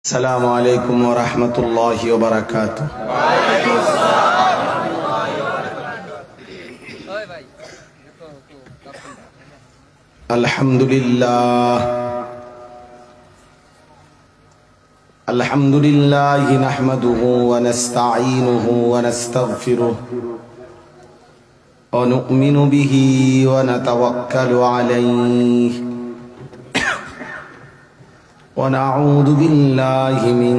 السلام عليكم ورحمة الله وبركاته. وعليكم السلام ورحمة الله وبركاته. الحمد لله نحمده ونستعينه ونستغفره ونؤمن به ونتوكل عليه ونعوذ بالله من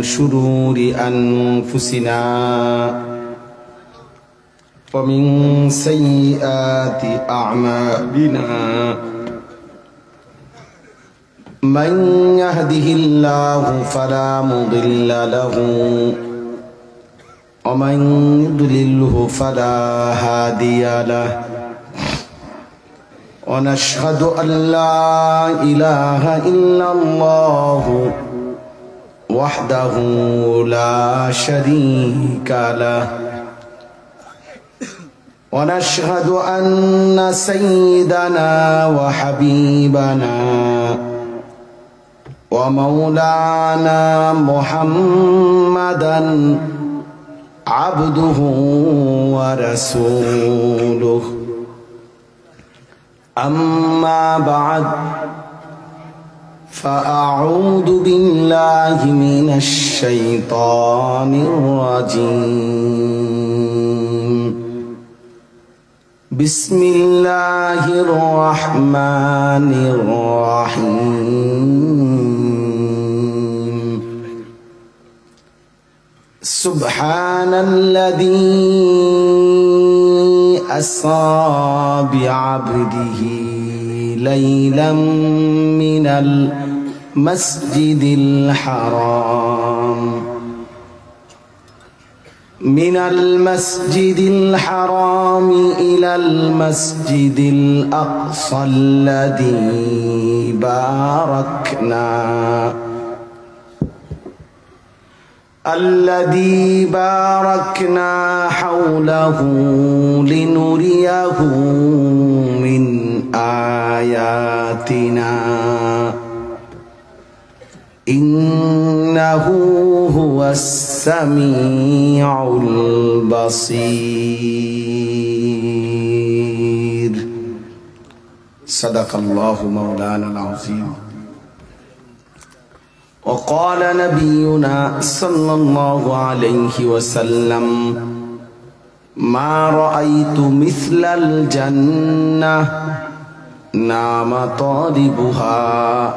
شرور أنفسنا ومن سيئات أعمالنا من يهده الله فلا مضل له ومن يضلله فلا هادي له ونشهد أن لا إله إلا الله وحده لا شريك له ونشهد أن سيدنا وحبيبنا ومولانا محمدا عبده ورسوله أما بعد فأعوذ بالله من الشيطان الرجيم بسم الله الرحمن الرحيم سبحان الذي أسرى بعبده ليلا من المسجد الحرام إلى المسجد الأقصى الذي باركنا حوله لنريه من آياتنا إنه هو السميع البصير صدق الله مولانا العظيم. وقال نبينا صلى الله عليه وسلم ما رأيت مثل الجنة نام طالبها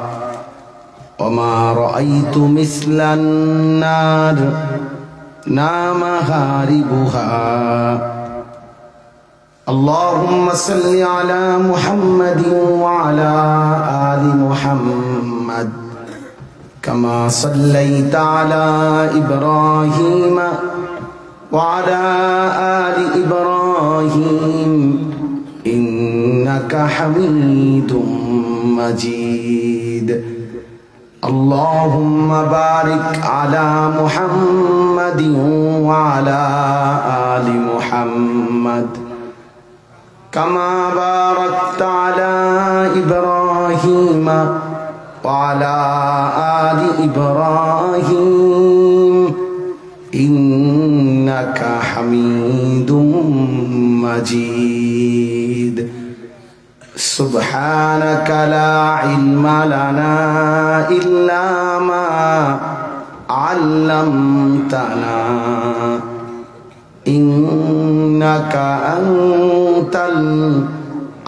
وما رأيت مثل النار نام هاربها. اللهم صل على محمد وعلى آل محمد كما صليت على إبراهيم وعلى آل إبراهيم إنك حميد مجيد. اللهم بارك على محمد وعلى آل محمد كما باركت على إبراهيم وعلى آل إبراهيم إنك حميد مجيد. سبحانك لا علم لنا إلا ما علمتنا إنك أنت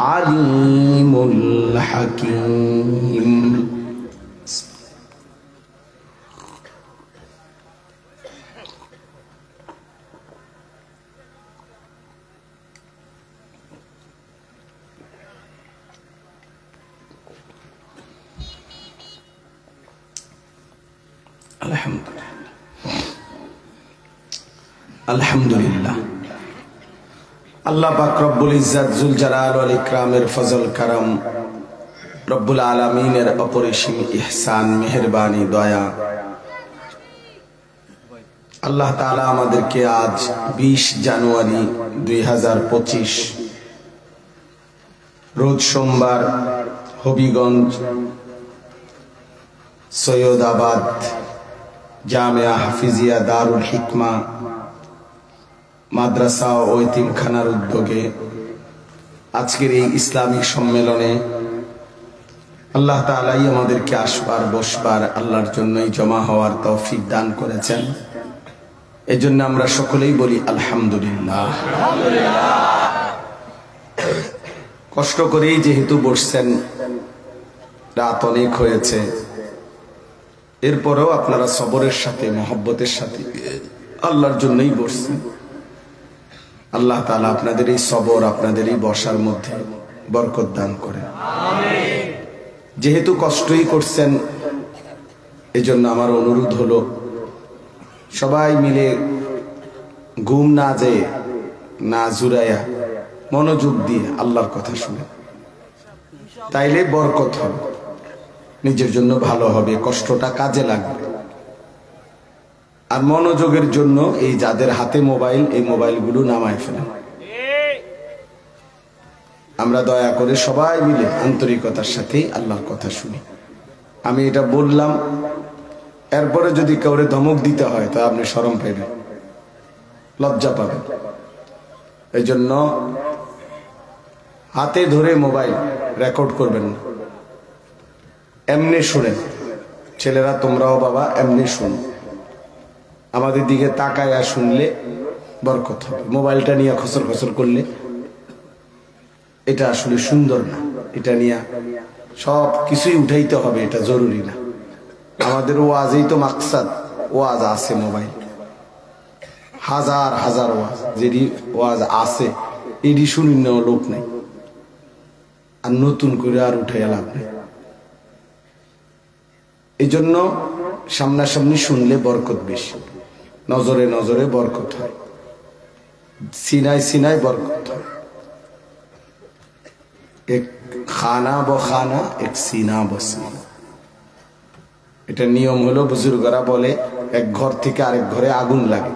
العليم الحكيم. আলহামদুলিল্লাহ আল্লাহ পাক রব্বুল ইজ্জত জুল জালাল ওয়াল ইকরামের ফজল করম রব্বুল আলামিনের অপরিসীম ইহসান মেহেরবানি দয়া আল্লাহ তাআলা আমাদেরকে আজ 20 জানুয়ারি 2025 রোজ সোমবার হবিগঞ্জ সৈয়দাবাদ জামিয়া হাফিজিয়া দারুল হিকমা মাদ্রাসা ও এতিমখানার উদ্যোগে আজকের এই ইসলামিক সম্মেলনে আল্লাহ তাআলাই আমাদেরকে আসবার বসবার আল্লাহর জন্যই জমা হওয়ার তৌফিক দান করেছেন। এজন্য আমরা সকলেই বলি আলহামদুলিল্লাহ। কষ্ট করেই যেহেতু বসছেন, রাত অনেক হয়েছে, এরপরেও আপনারা সবরের সাথে মহব্বতের সাথে আল্লাহর জন্যই বসছেন। আল্লাহ তাআলা আপনাদের এই সবর, আপনাদের এই বসার মধ্যে বরকত দান করেন। যেহেতু কষ্টই করছেন, এজন্য আমার অনুরোধ হলো সবাই মিলে ঘুম না যেয়ে, না জুরাইয়া, মনোযোগ দিয়ে আল্লাহর কথা শুনে, তাইলে বরকত হবে, নিজের জন্য ভালো হবে, কষ্টটা কাজে লাগবে। আর মনোযোগের জন্য এই যাদের হাতে মোবাইল, এই মোবাইলগুলো নামায় ফেলেন। আমরা দয়া করে সবাই মিলে আন্তরিকতার সাথে আল্লাহর কথা শুনি। আমি এটা বললাম, এরপরে যদি কাউরে ধমক দিতে হয় তা আপনি শরম পাইবেন, লজ্জা পাবেন। এই জন্য হাতে ধরে মোবাইল রেকর্ড করবেন না, এমনি শুনেন। ছেলেরা তোমরাও বাবা এমনি শুন, আমাদের দিকে তাকায়া শুনলে বরকত হবে। মোবাইলটা নিয়ে খসর খসর করলে এটা আসলে সুন্দর না। এটা নিয়ে সব কিছুই উঠাইতে হবে, এটা জরুরি না। আমাদের ওয়াজই তো মাকসাদ, ওয়াজ আছে মোবাইল, হাজার হাজার ওয়াজ, যেটি ওয়াজ আছে এটি শুনি না লোক নাই, আর নতুন করে আর উঠাইয়া লাভ নেই। এই জন্য সামনাসামনি শুনলে বরকত বেশি, নজরে নজরে বরকত হয়, সিনায় সিনায় বরকত হয়। এক খানা বখানা, এক সিনা বসিনা, এটা নিয়ম হলো। বুজুর্গরা বলে এক ঘর থেকে আরেক ঘরে আগুন লাগে,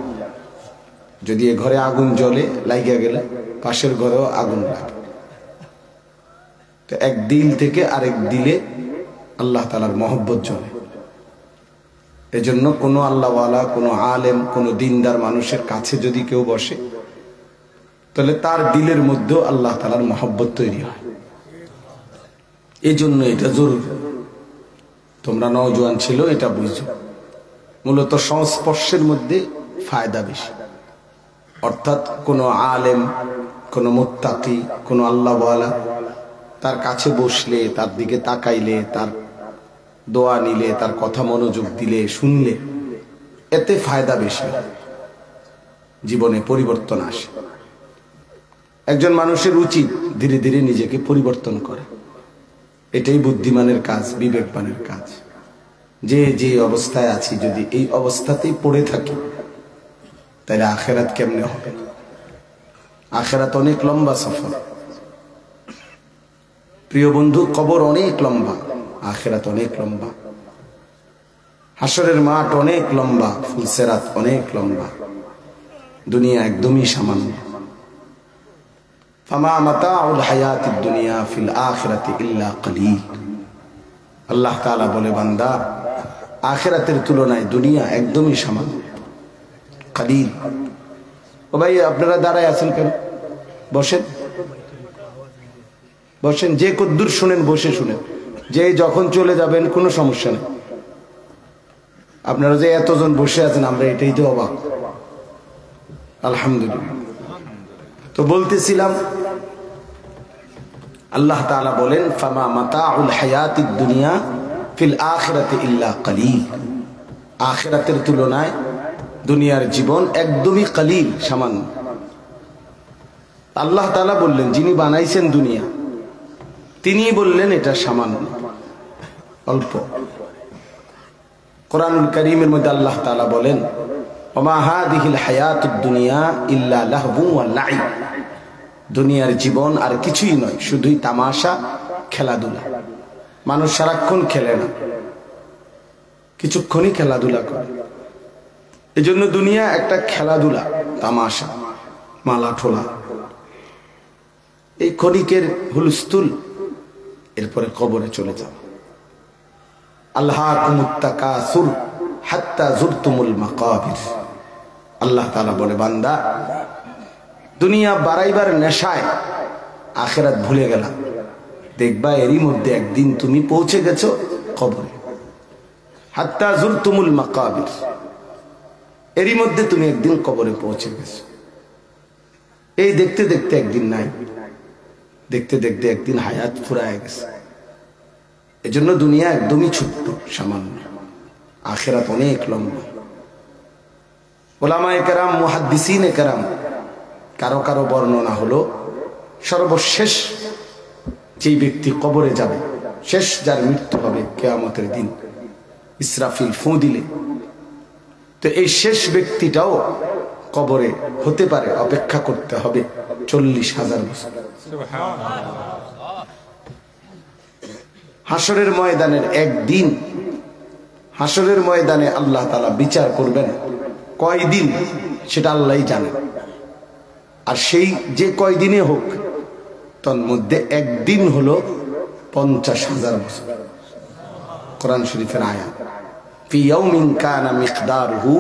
যদি এ ঘরে আগুন জ্বলে, লাগিয়া গেলে পাশের ঘরেও আগুন লাগে। তো এক দিল থেকে আরেক দিলে আল্লাহ তাআলার মহব্বত জ্বলে। এজন্য কোনো আল্লাহওয়ালা, কোনো আলেম, কোনো দিনদার মানুষের কাছে যদি কেউ বসে, তাহলে তার দিলের মধ্যেও আল্লাহ তাআলার মহব্বত তৈরি হয়। এই জন্য এটা জরুরি। তোমরা নওজোয়ান ছিল, এটা বুঝো। মূলত সংস্পর্শের মধ্যে ফায়দা বেশি। অর্থাৎ কোনো আলেম, কোনো মুত্তাকি, কোনো আল্লাহওয়ালা তার কাছে বসলে, তার দিকে তাকাইলে, তার দোয়া নিলে, তার কথা মনোযোগ দিলে, শুনলে, এতে ফায়দা বেশি, জীবনে পরিবর্তন আসে। একজন মানুষের উচিত ধীরে ধীরে নিজেকে পরিবর্তন করে। এটাই বুদ্ধিমানের কাজ, বিবেকবানের কাজ। যে যে অবস্থায় আছি, যদি এই অবস্থাতেই পড়ে থাকি, তাহলে আখেরাত কেমনে হবে? আখেরাত অনেক লম্বা সফর প্রিয় বন্ধু, কবর অনেক লম্বা, আখেরাত অনেক লম্বা, হাসরের মাঠ অনেক লম্বা, ফুলসেরাত অনেক লম্বা, দুনিয়া একদমই সামান্য। ফামা মাতাউল হায়াতিদ দুনিয়া ফিল আখিরাতি ইল্লা কলিল। আল্লাহ তাআলা বলে, বান্দা, আখিরাতের তুলনায় দুনিয়া একদমই সামান্য, কলিল। ও ভাই, আপনারা দাঁড়ায় আছেন কেন? বসেন, বসেন। যে কদ্দুর শুনেন বসে শুনেন, যে যখন চলে যাবেন কোনো সমস্যা নেই। আপনারা যে এতজন বসে আছেন, আমরা এটাই তো অবাক। আলহামদুলিল্লাহ। তো বলতেছিলাম, আল্লাহ তাআলা বলেন, ফামা মাতাউল হায়াতিদ দুনিয়া ফিল আখিরাতি ইল্লা কলিল। আখিরাতের তুলনায় দুনিয়ার জীবন একদমই কলিল, সামান্য। আল্লাহ তাআলা বললেন, যিনি বানাইছেন দুনিয়া, তিনি বললেন এটা সামান্য, অল্প। কোরআনুল কারীমের মধ্যে আল্লাহ তাআলা বলেন, ওমা হাদিহিল হায়াতুদ দুনিয়া ইল্লা লাহবু ওয়া লাইব। দুনিয়ার জীবন আর কিছুই নয়, শুধুই তামাশা, খেলাধুলা। মানুষ সারাক্ষণ খেলে না, কিছুক্ষণই খেলাধুলা করে। এজন্য দুনিয়া একটা খেলাধুলা, তামাশা, মালা ঠোলা, এই ক্ষণিকের হুলস্থুল, এরপরে কবরে চলে যাও। আল্লাহকুমুত তাকাসুর হাত্তা যুরতুমুল মাকাবির। আল্লাহ তাআলা বলে, বান্দা দুনিয়া বাড়াইবার নেশায় আখিরাত ভুলে গেলা, দেখবা এরই মধ্যে একদিন তুমি পৌঁছে গেছো কবরে। হাত্তা যুরতুমুল মাকাবির, এরই মধ্যে তুমি একদিন কবরে পৌঁছে গেছো। এই দেখতে দেখতে একদিন নাই, দেখতে দেখতে একদিন হায়াত ফুরায় গেছে। এজন্য দুনিয়া একদমই ছোট্ট, সামান্য, আখিরাত অনেক লম্বা। উলামায়ে কেরাম, মুহাদ্দিসিনে কেরাম, কারো কারো বর্ণনা হলো সর্বশেষ যেই ব্যক্তি কবরে যাবে, শেষ যার মৃত্যু হবে কিয়ামতের দিন, ইসরাফিল ফু দিলে, তো এই শেষ ব্যক্তিটাও কবরে হতে পারে অপেক্ষা করতে হবে 40,000 বছর। হাসরের ময়দানের একদিন, হাসরের ময়দানে আল্লাহ তাআলা বিচার করবেন, কয়দিন সেটা আল্লাহই জানেন। আর সেই যে কয়দিনে হোক, তার মধ্যে একদিন হলো 50,000 বছর। কোরআন শরীফের আয়াত, ফি ইয়াউমিন কানা মিকদারুহু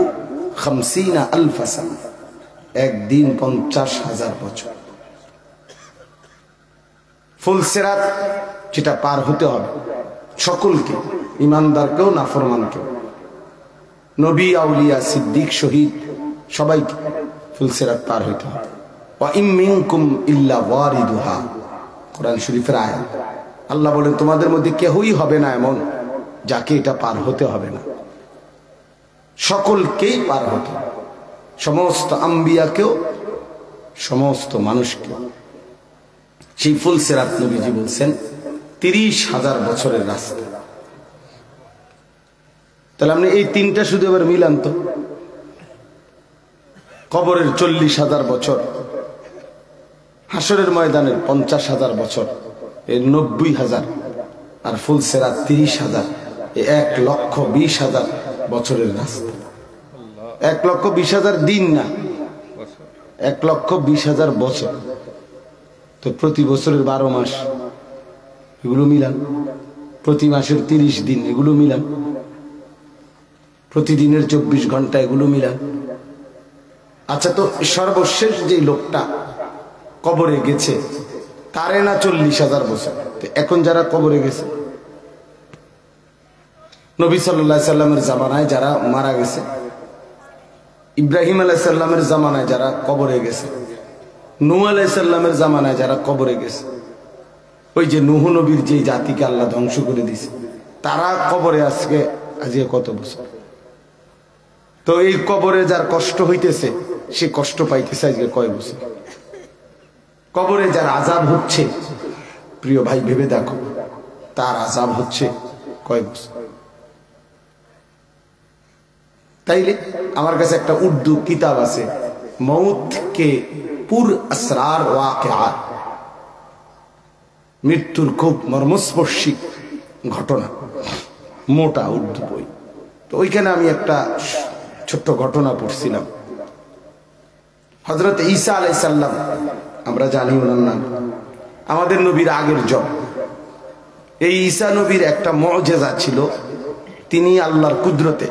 50,000 সানা, একদিন 50,000 বছর। ফুলসিরাত যেটা পার হতে হবে সকলকে, ইমানদারকেও নাফরমানকেও, নবী, আউলিয়া, সিদ্দিক, শহীদ, সবাইকে ফুলসিরাত পার হইতে হবে। ওয়া ইম মিনকুম ইল্লা ওয়ারিদুহা, কোরআন শরীফের আয়াত। আল্লাহ বলেন, তোমাদের মধ্যে কেউই হবে না এমন যাকে এটা পার হতে হবে না, সকলকেই পার হতে হবে, সমস্ত আম্বিয়াকেও, সমস্ত মানুষকেও। সেই ফুলসিরাত নবীজি বলছেন 30,000 বছরের রাস্তা। তাহলে আপনি এই তিনটা শুধু এবার মিলান তো, কবরের 40,000 বছর, হাসরের ময়দানের 50,000 বছর, এর 90,000, আর ফুলসিরাত 30,000, 1,20,000 বছরের রাস্তা। 1,20,000 দিন না, 1,20,000 বছর। তো প্রতি বছরের 12 মাস, এগুলো মিলান, প্রতি মাসের 30 দিন, এগুলো মিলান, প্রতিদিনের 24 ঘন্টা, এগুলো মিলান। আচ্ছা, তো সর্বশেষ যে লোকটা কবরে গেছে তারে না 40,000 বছর, এখন যারা কবরে গেছে, নবী সাল্লাল্লাহু আলাইহি সাল্লামের জামানায় যারা মারা গেছে, ইব্রাহিম আলাইহিস সালামের জামানায় যারা কবরে গেছে, নূহ আলাইহিস সালামের জামানায় যারা কবরে গেছে, ওই যে নূহ নবীর যে জাতিকে আল্লাহ ধ্বংস করে দিয়েছে, তারা কবরে আজকে কত বছর। তো এই কবরে যার কষ্ট হইতেছে, সে কষ্ট পাইতেছে আজকে কয় বছর। কবরে যার আযাব হচ্ছে, প্রিয় ভাই ভেবে দেখো, তার আযাব হচ্ছে কয় বছর। তাইলে আমার কাছে একটা উর্দু কিতাব আছে, মৌত কে পুর আসরার ওয়াকিআত, মৃত্যুর খুব মর্মস্পর্শী ঘটনা, মোটা উর্দু বই। তো ওইখানে আমি একটা ছোট্ট ঘটনা পড়ছিলাম। হযরত ঈসা আলাইহিস সালাম, আমরা জানি ওনার নাম, আমাদের নবীর আগের জন। এই ঈসা নবীর একটা মুআজিজা ছিল, তিনি আল্লাহর কুদরতে,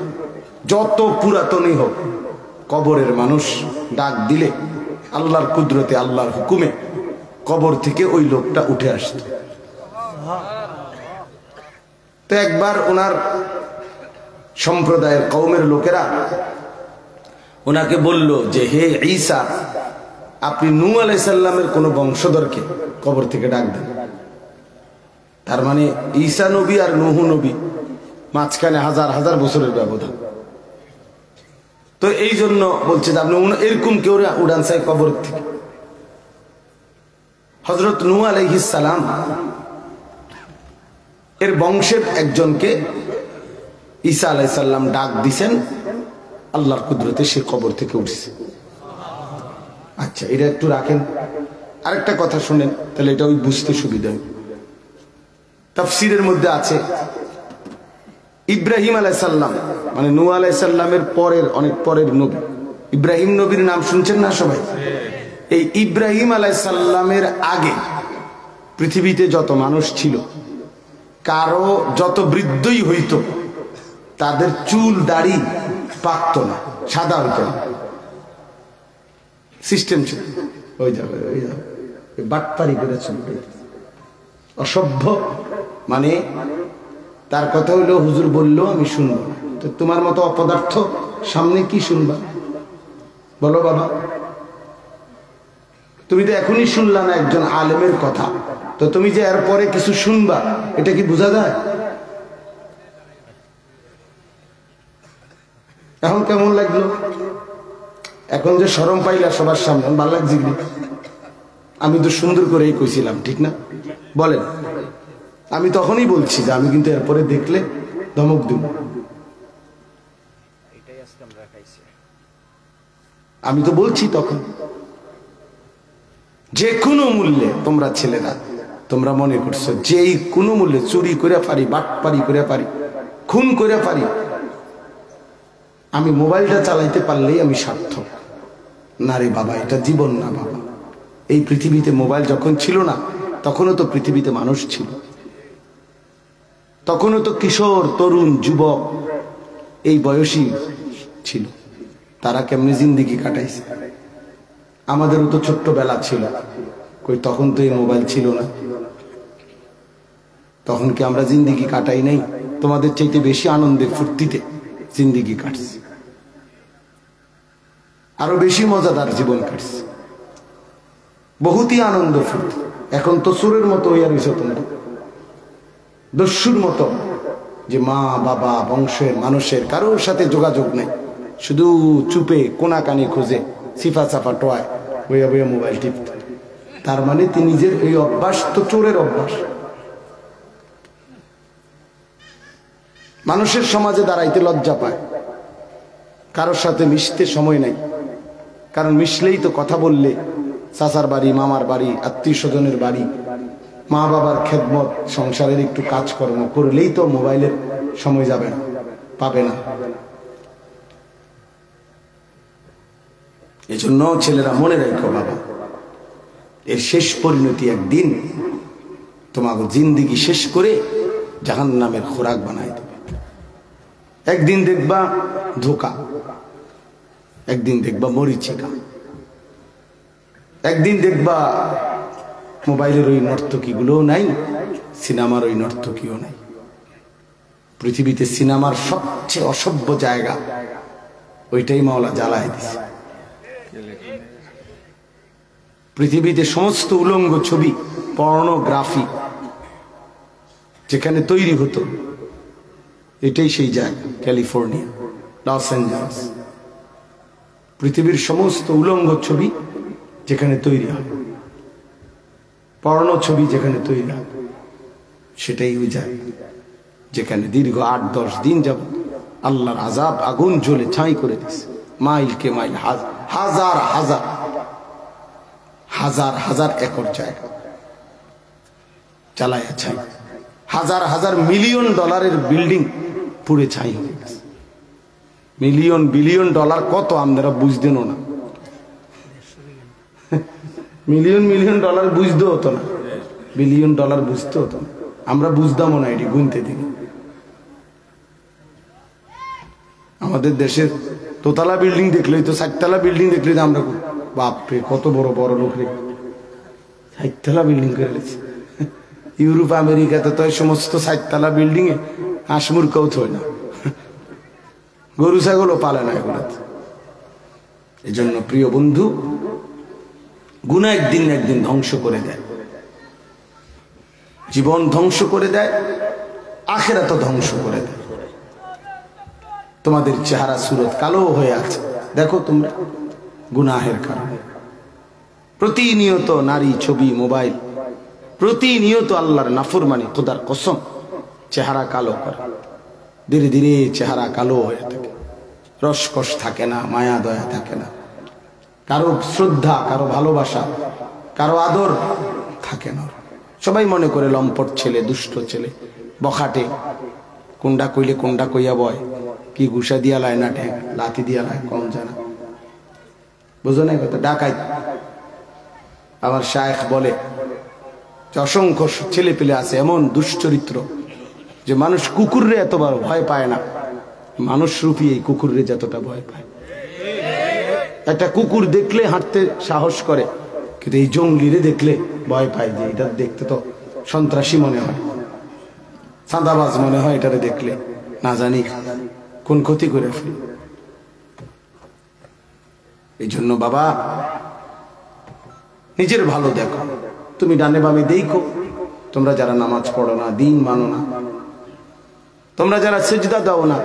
যত পুরাতনই হোক, কবরের মানুষ ডাক দিলে আল্লাহর কুদরতে, আল্লাহর হুকুমে কবর থেকে ওই লোকটা উঠে আসত। তো একবার ওনার সম্প্রদায়ের কওমের লোকেরা ওনাকে বলল যে, হে ঈসা, আপনি নূহ আলাইহিস সালামের কোন বংশধরকে কবর থেকে ডাক দেন। তার মানে ঈসা নবী আর নূহ নবী মাঝখানে হাজার হাজার বছরের ব্যবধান। তো এই জন্য বলছে যে আপনি এরকম কেউ উড়ান চাই কবর থেকে। হযরত নূহ আলাইহিস সালাম এর বংশের একজনকে ঈসা আলাইহিস সালাম ডাক দিছেন, আল্লাহর কুদরতে সে কবর থেকে উঠছে। আচ্ছা, এটা একটু রাখেন, আরেকটা কথা শুনেন, তাহলে এটা ওই বুঝতে সুবিধা হবে। তাফসীরের মধ্যে আছে, ইব্রাহিম আলাইহিস সালাম মানে নূহ আলাইহিস সালামের পরের, অনেক পরের নবী, ইব্রাহিম নবীর নাম শুনছেন না সবাই? এই ইব্রাহিম আলাইহিস সালামের আগে পৃথিবীতে যত মানুষ ছিল, কারো যত বৃদ্ধই হইতো, তাদের চুল দাড়ি পাকতো না, সাদা হইতো না, সিস্টেম ছিল ওই যাবে বাটপারি করে চলবে, অসভ্য। মানে তার কথা হইলো হুজুর বললো আমি শুনবো, তো তোমার মতো অপদার্থ সামনে কি শুনবা বলো বাবা? তুমি তো এখনই শুনলা না একজন আলেমের কথা, তো তুমি যে এরপরে কিছু শুনবা এটা কি বোঝা যায়? এখন কেমন লাগলো? এখন যে শরম পাইলা সবার সামনে, ভালো লাগছে কি? আমি তো সুন্দর করেই কইছিলাম, ঠিক না? বলেন। আমি তখনই বলছি যে আমি কিন্তু এরপরে দেখলে ধমক দিব। আমি তো বলছি তখন যে কোনো মূল্যে, তোমরা ছেলেরা তোমরা মনে করছো যে কোনো মূল্যে চুরি করে পারি, বাটপারি করে পারি, খুন করে পারি, আমি মোবাইলটা চালাইতে পারলেই আমি সার্থক। না রে বাবা, এটা জীবন না বাবা। এই পৃথিবীতে মোবাইল যখন ছিল না তখনও তো পৃথিবীতে মানুষ ছিল, তখনও তো কিশোর তরুণ যুবক এই বয়সী ছিল। তারা কেমনি জিন্দেগি কাটাইছে? আমাদেরও তো ছোট্ট বেলা ছিল, কই তখন তো এই মোবাইল ছিল না। তখন কি আমরা জিন্দেগি কাটাই নাই? তোমাদের চাইতে বেশি আনন্দে ফুর্তিতে জিন্দেগি কাটছে, আরো বেশি মজাদার জীবন কাটছে, বহুতই আনন্দ ফুর্তি। এখন তো সুরের মতো হইয়া রয়েছে তোমরা, দস্যুর মতো, যে মা বাবা বংশের মানুষের কারোর সাথে যোগাযোগ নেই, শুধু চুপে কোনাকানি খুঁজে সিফা চাপা টোয়ায় বইয়া বইয়া মোবাইল টিপতে। তার মানে তিনি যে এই অভ্যাস তো চোরের অভ্যাস। মানুষের সমাজে দাঁড়াইতে লজ্জা পায়, কারোর সাথে মিশতে সময় নাই, কারণ মিশলেই তো কথা বললে চাচার বাড়ি, মামার বাড়ি, আত্মীয় স্বজনের বাড়ি, মা বাবার খেদমত, সংসারের একটু কাজকর্ম করলেই তো মোবাইলের সময় যাবে না, পাবে না। এজন্য ছেলেরা মনে রাখো বাবা, এর শেষ পরিণতি একদিন তোমাকে জিন্দেগি শেষ করে জাহান্নামের খোরাক বানাই দেবে। একদিন দেখবা ধোঁকা, একদিন দেখবা মরিচিকা, একদিন দেখবা মোবাইলের ওই নর্তকীগুলোও নাই, সিনেমার ওই নর্তকীও নাই। পৃথিবীতে সিনেমার সবচেয়ে অসভ্য জায়গা ওইটাই মাওলা জ্বালায় দিছে। পৃথিবীতে সমস্ত উলঙ্গ ছবি, পর্নোগ্রাফি যেখানে তৈরি হতো, এটাই সেই জায়গা, ক্যালিফোর্নিয়া, লস অ্যাঞ্জেলস। পৃথিবীর সমস্ত উলঙ্গ ছবি যেখানে তৈরি হয়, পর্ণ ছবি যেখানে তৈরি হয়, সেটাই ওই জায়গা যেখানে দীর্ঘ 8-10 দিন যাব আল্লাহর আযাব আগুন জ্বলে ছাই করে দিছে। মাইলকে মাইল, হাজার হাজার হাজার হাজার একর জায়গা চালায়া ছাই, হাজার হাজার মিলিয়ন ডলারের বিল্ডিং পুড়ে ছাই হয়ে গেছে। মিলিয়ন বিলিয়ন ডলার কত আমরা বুঝতেন না, মিলিয়ন মিলিয়ন ডলার বুঝতে হতো না, বিলিয়ন ডলার বুঝতে হতো না, আমরা বুঝতামও না এটি গুনতে দিন। আমাদের দেশের দোতলা বিল্ডিং দেখলেই তো, 4তলা বিল্ডিং দেখলেই আমরা বাপরে কত বড় বড় লোক রে, 4তলা বিল্ডিং করে রেখেছে। ইউরোপ আমেরিকাতে তো এই সমস্ত 4তলা বিল্ডিং এ হাঁস মুরগাও থয় না, গরু ছাগলও পালে না এগুলোতে। এই জন্য প্রিয় বন্ধু, গুনাহ একদিন না একদিন ধ্বংস করে দেয়, জীবন ধ্বংস করে দেয়, আখিরাত ধ্বংস করে দেয়। তোমাদের চেহারা সুরত কালো হয়ে আছে, দেখো তোমরা গুনাহের কারণে। প্রতিনিয়ত নারী ছবি, মোবাইল, প্রতিনিয়ত আল্লাহর নাফরমানি, খোদার কসম চেহারা কালো করে। ধীরে ধীরে চেহারা কালো হয়ে থাকে, রসকস থাকে না, মায়া দয়া থাকে না, কারো শ্রদ্ধা, কারো ভালোবাসা, কারো আদর থাকে না। সবাই মনে করে লম্পট ছেলে, দুষ্ট ছেলে, বখাটে, কোনটা কইলে কোনটা কইয়া বয়, কি ঘুষা দিয়া লায় না ঠেক, লাথি দিয়া লায় কম জানা, বুঝো না কথা, ডাকাই। আমার শায়েখ বলে যে অসংখ্য ছেলে পেলে আছে এমন দুশ্চরিত্র যে মানুষ কুকুররে এতবার ভয় পায় না, মানুষ রূপী এই কুকুরে যতটা ভয় পায়। একটা কুকুর দেখলে হাঁটতে সাহস করে, কিন্তু এই জঙ্গলিরে দেখলে ভয় পায়, যে এটা দেখতে তো সন্ত্রাসী মনে হয়, চাঁদাবাজ মনে হয়, এটারে দেখলে না জানি কোন ক্ষতি করে ফেলি। এই জন্য বাবা নিজের ভালো দেখো, তুমি ডানে বামে দেখো। তোমরা যারা নামাজ পড়ো না, দিন মানো না, তোমরা যারা সেজদা দাও না,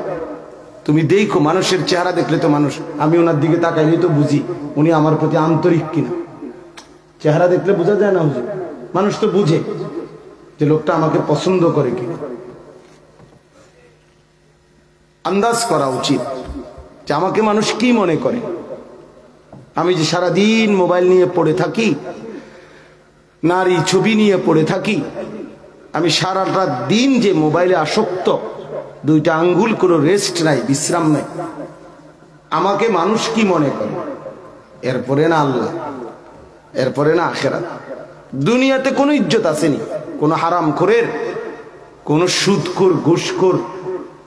তুমি দেখো মানুষের চেহারা দেখলে তো মানুষ, আমি ওনার দিকে তাকাইলে তো বুঝি উনি আমার প্রতি আন্তরিক কিনা। চেহারা দেখলে বোঝা যায় না হুজুর? মানুষ তো বুঝে যে লোকটা আমাকে পছন্দ করে কিনা। আন্দাজ করা উচিত যে আমাকে মানুষ কি মনে করে। আমি যে সারাদিন মোবাইল নিয়ে পড়ে থাকি, নারী ছবি নিয়ে পড়ে থাকি, আমি সারাটা দিন যে মোবাইলে আসক্ত, দুইটা আঙ্গুল কোনো রেস্ট নাই, বিশ্রাম নাই, আমাকে মানুষ কি মনে করে? এরপরে না আল্লাহ, এরপরে না আখিরাত। দুনিয়াতে কোনো ইজ্জত আসেনি কোনো হারামখোরের, কোনো সুদখোর, ঘুষখোর,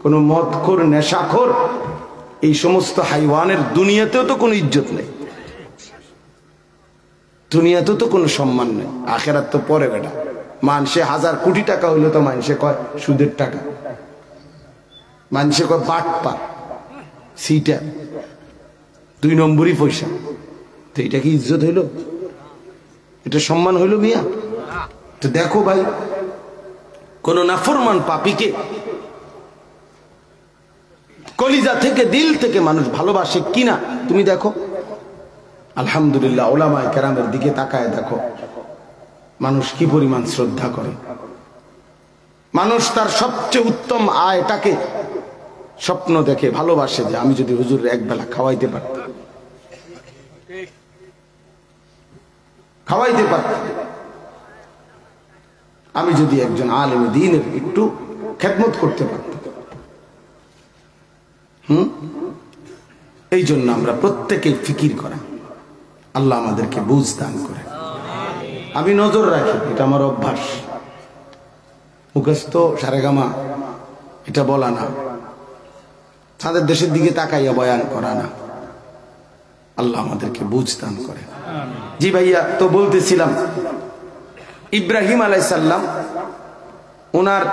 কোনো মদখোর, নেশাখোর, এই সমস্ত হাইওয়ানের দুনিয়াতেও তো কোনো ইজ্জত নেই, দুনিয়াতেও তো কোনো সম্মান নেই। আখিরাত তো পরে বেটা। মানুষে 1000 কোটি টাকা হইলে তো মানুষে কয় সুদের টাকা, মানুষে কয় বাটপা, সিটা, 2 নম্বরই পয়সা। তো এটা কি ইজ্জত হইল? এটা সম্মান হইল মিয়া? তো দেখো ভাই, কোন নাফরমান পাপীকে কলিজা থেকে, দিল থেকে মানুষ ভালোবাসে কিনা তুমি দেখো। আলহামদুলিল্লাহ, ওলামায়ে কেরামের দিকে তাকায় দেখো, মানুষ কি পরিমাণ শ্রদ্ধা করে। মানুষ তার সবচেয়ে উত্তম আয়টাকে স্বপ্ন দেখে, ভালোবাসে যে আমি যদি হুজুরের একবেলা খাওয়াইতে পারতাম, খাওয়াইতে পারতাম, আমি যদি একজন আলেম দ্বীনের একটু খেদমত করতে পারতাম। এই জন্য আমরা প্রত্যেকে ফিকির করা, আল্লাহ আমাদেরকে বুঝ দান করে। আমি নজর রাখি, এটা আমার অভ্যাস। মুখস্থ সারেগামা এটা বলা না, তাদের দেশের দিকে তাকাইয়া বয়ান করা না। আল্লাহ আমাদেরকে বুঝ দান করে। জি ভাইয়া, তো বলতেছিলাম ইব্রাহিম আলাইহিস সালাম ওনার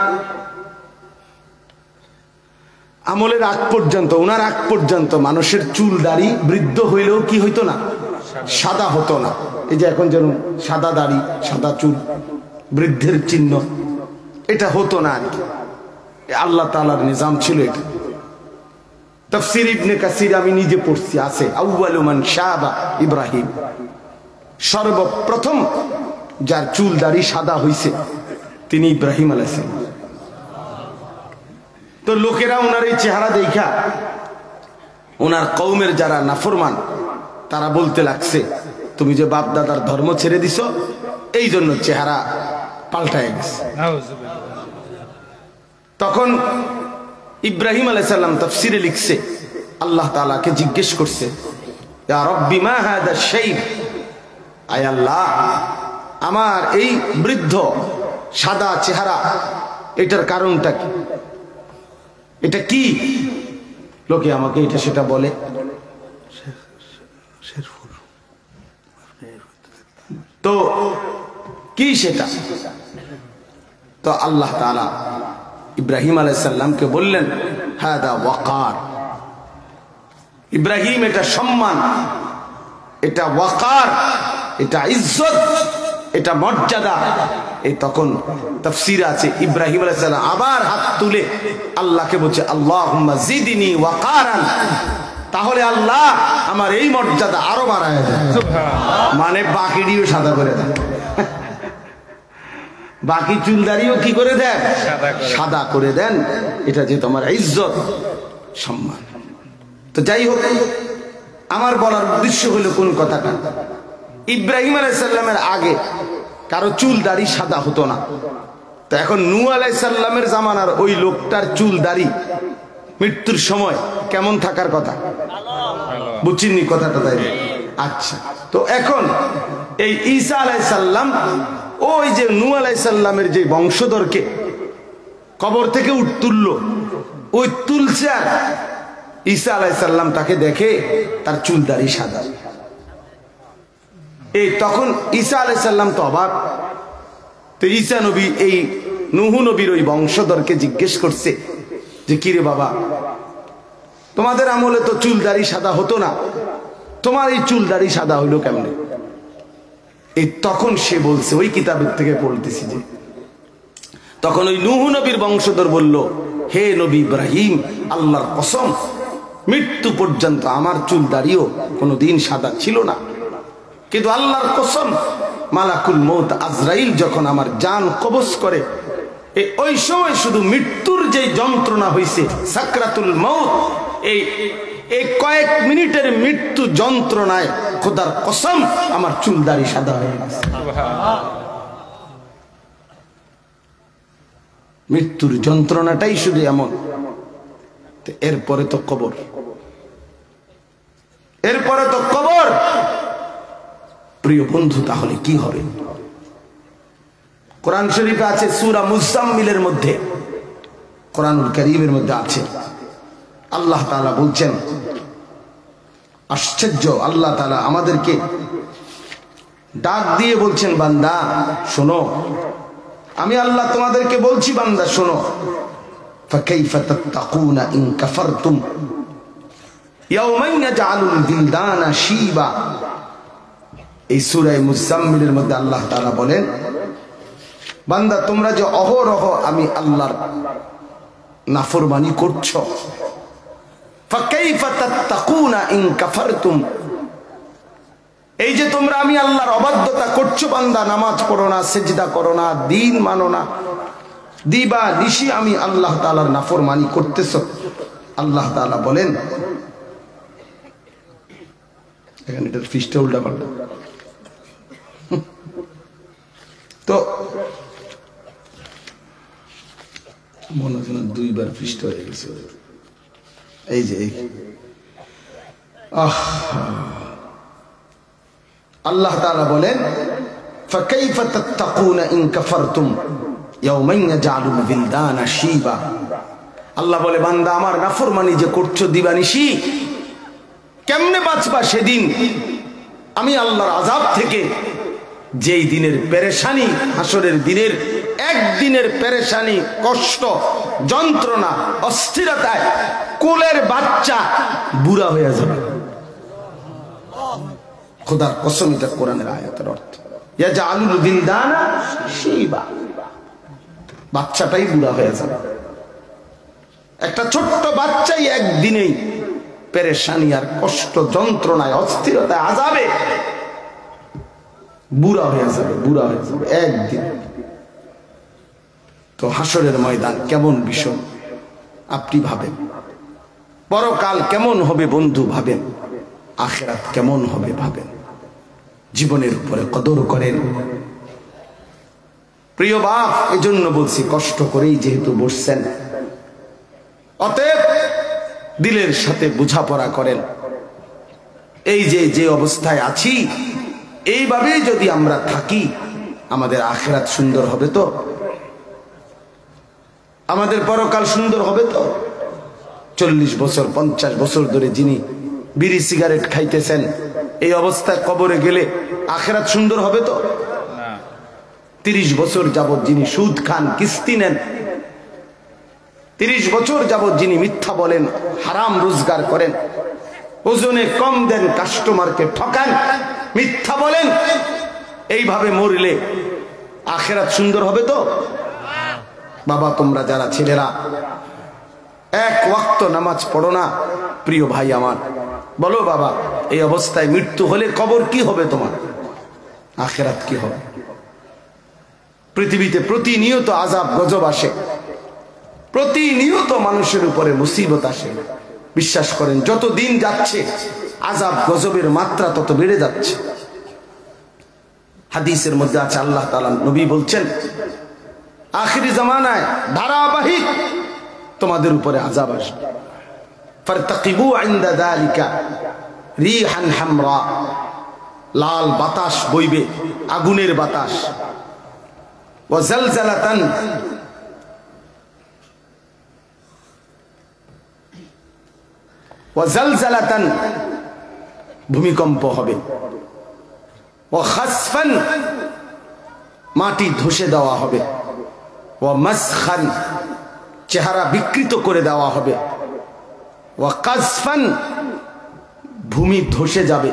আমলের আগ পর্যন্ত, ওনার আগ পর্যন্ত মানুষের চুল দাড়ি বৃদ্ধ হইলেও কি হইতো না? সাদা হতো না। এই যে এখন যেন সাদা দাড়ি, সাদা চুল, বৃদ্ধের চিহ্ন, এটা হতো না আর কি। আল্লাহ তাআলার নিজাম ছিল এটা। তাফসীর ইবনে কাসির আমি নিজে পড়ছি, আছে আউয়ালু মান শাবা ইব্রাহিম, সর্বপ্রথম যার চুল দাড়ি সাদা হইছে তিনি ইব্রাহিম আলাইহিস সালাম। তো লোকেরা ওনার এই চেহারা দেখা, ওনার কওমের যারা নাফরমান তারা বলতে লাগছে, তুমি যে বাপ দাদার ধর্ম ছেড়ে দিছো এই জন্য চেহারা পাল্টায় গেছে। তখন ইব্রাহিম আলাইহিস সালাম তাফসীরে লিখছে, আল্লাহ তাআলাকে জিজ্ঞেস করছে, ইয়া রাব্বি মা হাদা শাইব, আয় আল্লাহ আমার এই বৃদ্ধ সাদা চেহারা এটার কারণটা কি? এটা কি? লোকে আমাকে এটা সেটা বলে। তো কি সেটা? তো আল্লাহ তাআলা ইব্রাহিম আলাইহিস সালামকে বললেন, হাদা ওয়াকার। ইব্রাহিম, এটা সম্মান, এটা ওয়াকার, এটা ইজ্জত, এটা মর্যাদা। এই তখন তাফসীর আছে ইব্রাহিম আলাইহিস সালাম আবার হাত তুলে আল্লাহকে বলছে, আল্লাহুম্মা জিদনি ওয়াকারান, তাহলে আল্লাহ আমার এই মর্যাদা আরো বাড়ায় দেন। মানে বাকিটিও সাদা করে দেন, বাকি চুলদারিও কি করে দেন? সাদা করে দেন। এটা যে তোমার ইজ্জত, সম্মান। তো যাই হোক, আমার বলার উদ্দেশ্য হলো কোন কথাটা, ইব্রাহিম আলাইহিস সালামের আগে কারো চুল দাড়ি সাদা হতো না। তো এখন নূহ আলাইহিস সালামের জামানার ওই লোকটার চুল দাড়ি মৃত্যুর সময় কেমন থাকার কথা? বুঝিনি কথাটা? তাই আচ্ছা, তো এখন এই ঈসা আলাইহিস সালাম ওই যে নূহ আলাইহিস সালামের যে বংশধরকে কবর থেকে তুললো, ওই তুলছে, ঈসা আলাইহিস সালাম তাকে দেখে তার চুল দাড়ি সাদা। এই তখন ঈসা আলাইহিস সালাম তো অবাক। তো ঈসা নবী এই নূহ নবীর ওই বংশধরকে জিজ্ঞেস করছে যে কিরে বাবা, তোমাদের আমলে তো চুল দাড়ি সাদা হতো না, তোমার এই চুল দাড়ি সাদা হইলো কেমনে? এই তখন সে বলছে, ওই কিতাবের থেকে পড়তেছি যে, তখন ওই নূহ নবীর বংশধর বলল, হে নবী ইব্রাহিম, আল্লাহর কসম, মৃত্যু পর্যন্ত আমার চুল দাড়িও কোনোদিন সাদা ছিল না, কিন্তু আল্লাহর কসম, মালাকুল মউত আজরাইল যখন আমার জান কবজ করে, ওই সময় শুধু মৃত্যুর যে যন্ত্রণা হয়েছে, সাকরাতুল মউত, এই কয়েক মিনিটের মৃত্যু যন্ত্রণায় খোদার কসম আমার চুল দাড়ি সাদা হয়ে গেছে। মৃত্যুর যন্ত্রণাটাই শুধু এমন। এরপরে তো কবর, এরপরে তো কবর। প্রিয় বন্ধু, তাহলে কি হবে? কোরআন শরীফে আছে, সূরা মুজাম্মিলের মধ্যে, কোরআনুল কারীমের মধ্যে আছে, আল্লাহ তাআলা বলছেন, আশ্চর্য, আল্লাহ তাআলা আমাদেরকে ডাক দিয়ে বলছেন, বান্দা শোনো, আমি আল্লাহ তোমাদেরকে বলছি, বান্দা শোনো, ফাকাইফা তাত্তাকুনা ইন কাফারতুম ইয়াওমান ইয়াজআলুল বিলদানা শিবা। এই সূরা মুজাম্মিলের মধ্যে আল্লাহ তাআলা বলেন, বান্দা তোমরা যে অহরহ আমি আল্লাহর নাফরমানি করছো, ফাকাইফা তাত্তাকুনা ইন কাফারতুম, এই যে তোমরা আমি আল্লাহর অবাধ্যতা করছো বান্দা, নামাজ পড়ো না, সিজদা করো না, দিন মানো না, দিবা নিশি আমি আল্লাহ তাআলার নাফরমানি করতেছো, আল্লাহ তাআলা বলেন, এখানে এটার ফিসটা উল্টা পাল্টা, তো মনে হচ্ছে না দুইবার পৃষ্ঠ হয়ে গেছে। এই যে আল্লাহ তাআলা বলেন, ফাকাইফা তাত্তাকুনা ইন কাফারতুম ইয়াওমান ইয়াজআলুল বিলদানা শিবা। আল্লাহ বলে, বান্দা আমার নাফরমানি যে করছো দিবানিশি, কেমনে বাঁচবা সেদিন আমি আল্লাহর আযাব থেকে? যেই দিনের পেরেশানি, হাসরের দিনের একদিনের পেরেশানি, কষ্ট, যন্ত্রণা, অস্থিরতায় কোলের বাচ্চা বুড়া হয়ে যাবে। খোদার কসম, এটা কোরআনের আয়াতের অর্থ। ইয়াজআলুল বিলদানা শিবা, বাচ্চাটাই বুড়া হয়ে যাবে। একটা ছোট্ট বাচ্চাই একদিনেই পেরেশানি আর কষ্ট, যন্ত্রণায়, অস্থিরতায়, আযাবে বুড়া হয়ে যাবে, বুড়া হয়ে যাবে একদিন। তো হাসরের ময়দান কেমন বিষয় আপনি ভাবেন, পরকাল কেমন হবে বন্ধু ভাবেন, আখিরাত কেমন হবে ভাবেন, জীবনের উপরে কদর করেন। প্রিয় বাপ, এজন্য বলছি, কষ্ট করেই যেহেতু বসছেন, অতএব দিলের সাথে বোঝাপড়া করেন। এই যে অবস্থায় আছি, এইভাবেই যদি আমরা থাকি, আমাদের আখিরাত সুন্দর হবে তো, আমাদের পরকাল সুন্দর হবে তো। 40 বছর 50 বছর ধরে যিনি বিড়ি সিগারেট খাইতেছেন, এই অবস্থায় কবরে গেলে আখিরাত সুন্দর হবে তো? 30 বছর যাবত যিনি সুদ খান, কিস্তি নেন, 30 বছর যাবত যিনি মিথ্যা বলেন, হারাম রোজগার করেন, ওজনে কম দেন, কাস্টমারকে ঠকান, মিথ্যা বলেন, এইভাবে মরলে আখিরাত সুন্দর হবে তো? বাবা, তোমরা যারা ছেলেরা এক ওয়াক্ত নামাজ পড়ো না, প্রিয় ভাই আমার, বলো বাবা, এই অবস্থায় মৃত্যু হলে কবর কি হবে তোমার? আখিরাত কি হবে? পৃথিবীতে প্রতিনিয়ত আযাব গজব আসে, প্রতিনিয়ত মানুষের উপরে মুসিবত আসে। বিশ্বাস করেন, যত দিন যাচ্ছে আযাব গজবের মাত্রা তত বেড়ে যাচ্ছে। হাদিসের মধ্যে আছে, আল্লাহ তাআলা নবী বলছেন, আখিরি জামানায় ধারাবাহিক তোমাদের উপরে আযাব আসবে। ফারতাকিবু ইনদা যালিকা রিহান হামরা, লাল বাতাস বইবে, আগুনের বাতাস, ওয়া জালজালাতান, ওয়া জালজালাতান ভূমিকম্প হবে, ওয়া খাসফান মাটি ধসে দেওয়া হবে, ওয়া মাসখান চেহারা বিকৃত করে দেওয়া হবে, ওয়া কাজফান ভূমি ধসে যাবে,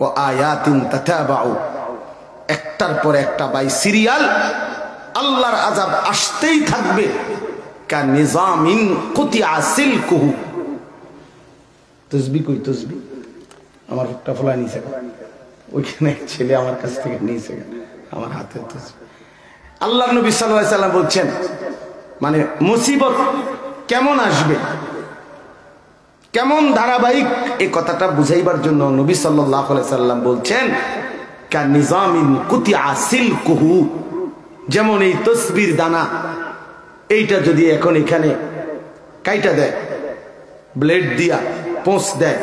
ও আয়াতিন তাতাবাউ একটার পর একটা বাই সিরিয়াল আল্লাহর আযাব আসতেই থাকবে। কা নিজামিন কুতিয়া সিলকুহু। তসবিহ কই তসবিহ আমার একটা ফলা নিছে, ওইখানে এক ছেলে আমার কাছ থেকে নিয়েছে আমার হাতে তসবিহ। আল্লাহর নবী সাল্লাল্লাহু আলাইহি সাল্লাম বলছেন, মানে মুসিবত কেমন আসবে, কেমন ধারাবাহিক, এই কথাটা বুঝাইবার জন্য নবী সাল্লাল্লাহু আলাইহি সাল্লাম বলছেন কা নিজামিন কুতিয়া সিলকুহু, যেমন এই তসবির দানা, এইটা যদি এখন এখানে কাইটা দেয় ব্লেড দিয়া পোঁছ দেয়,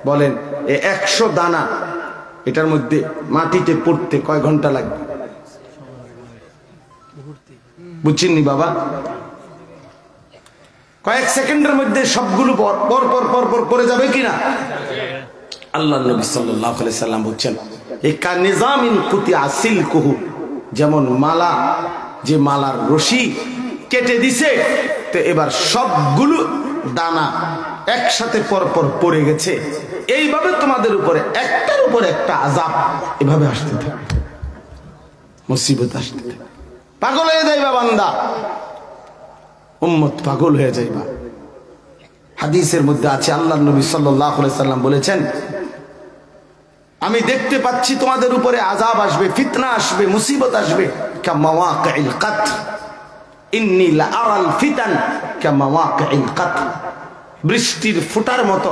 বলেন এই 100 দানা এটার মধ্যে মাটিতে পড়তে কয় ঘন্টা লাগবে? বুঝছেননি বাবা? কয়েক সেকেন্ডের মধ্যে সবগুলো পর পর পর পর করে যাবে কিনা? আল্লাহ নবী সাল্লাল্লাহু আলাইহি সাল্লাম বলছেন এই কা নিজামিন কুতিয়া সিলকুহু, যেমন মালা, যে মালার রশি কেটে দিছে, তো এবার সবগুলো দানা একসাথে পর পর পড়ে গেছে, এইভাবে তোমাদের উপরে একটার উপর একটা আযাব এভাবে আসতে থাকে, মুসিবত আসতে থাকে। পাগল হয়ে যাইবা বান্দা, উম্মত পাগল হয়ে যাইবা। হাদিসের মধ্যে আছে আল্লাহর নবী সাল্লাল্লাহু আলাইহি সাল্লাম বলেছেন, আমি দেখতে পাচ্ছি তোমাদের উপরে আযাব আসবে, ফিতনা আসবে, মুসিবত আসবে, কামাওয়াকিল কাতর, ইন্নী লা আরাল ফিতান কামাওয়াকিল কাতর, বৃষ্টির ফোঁটার মতো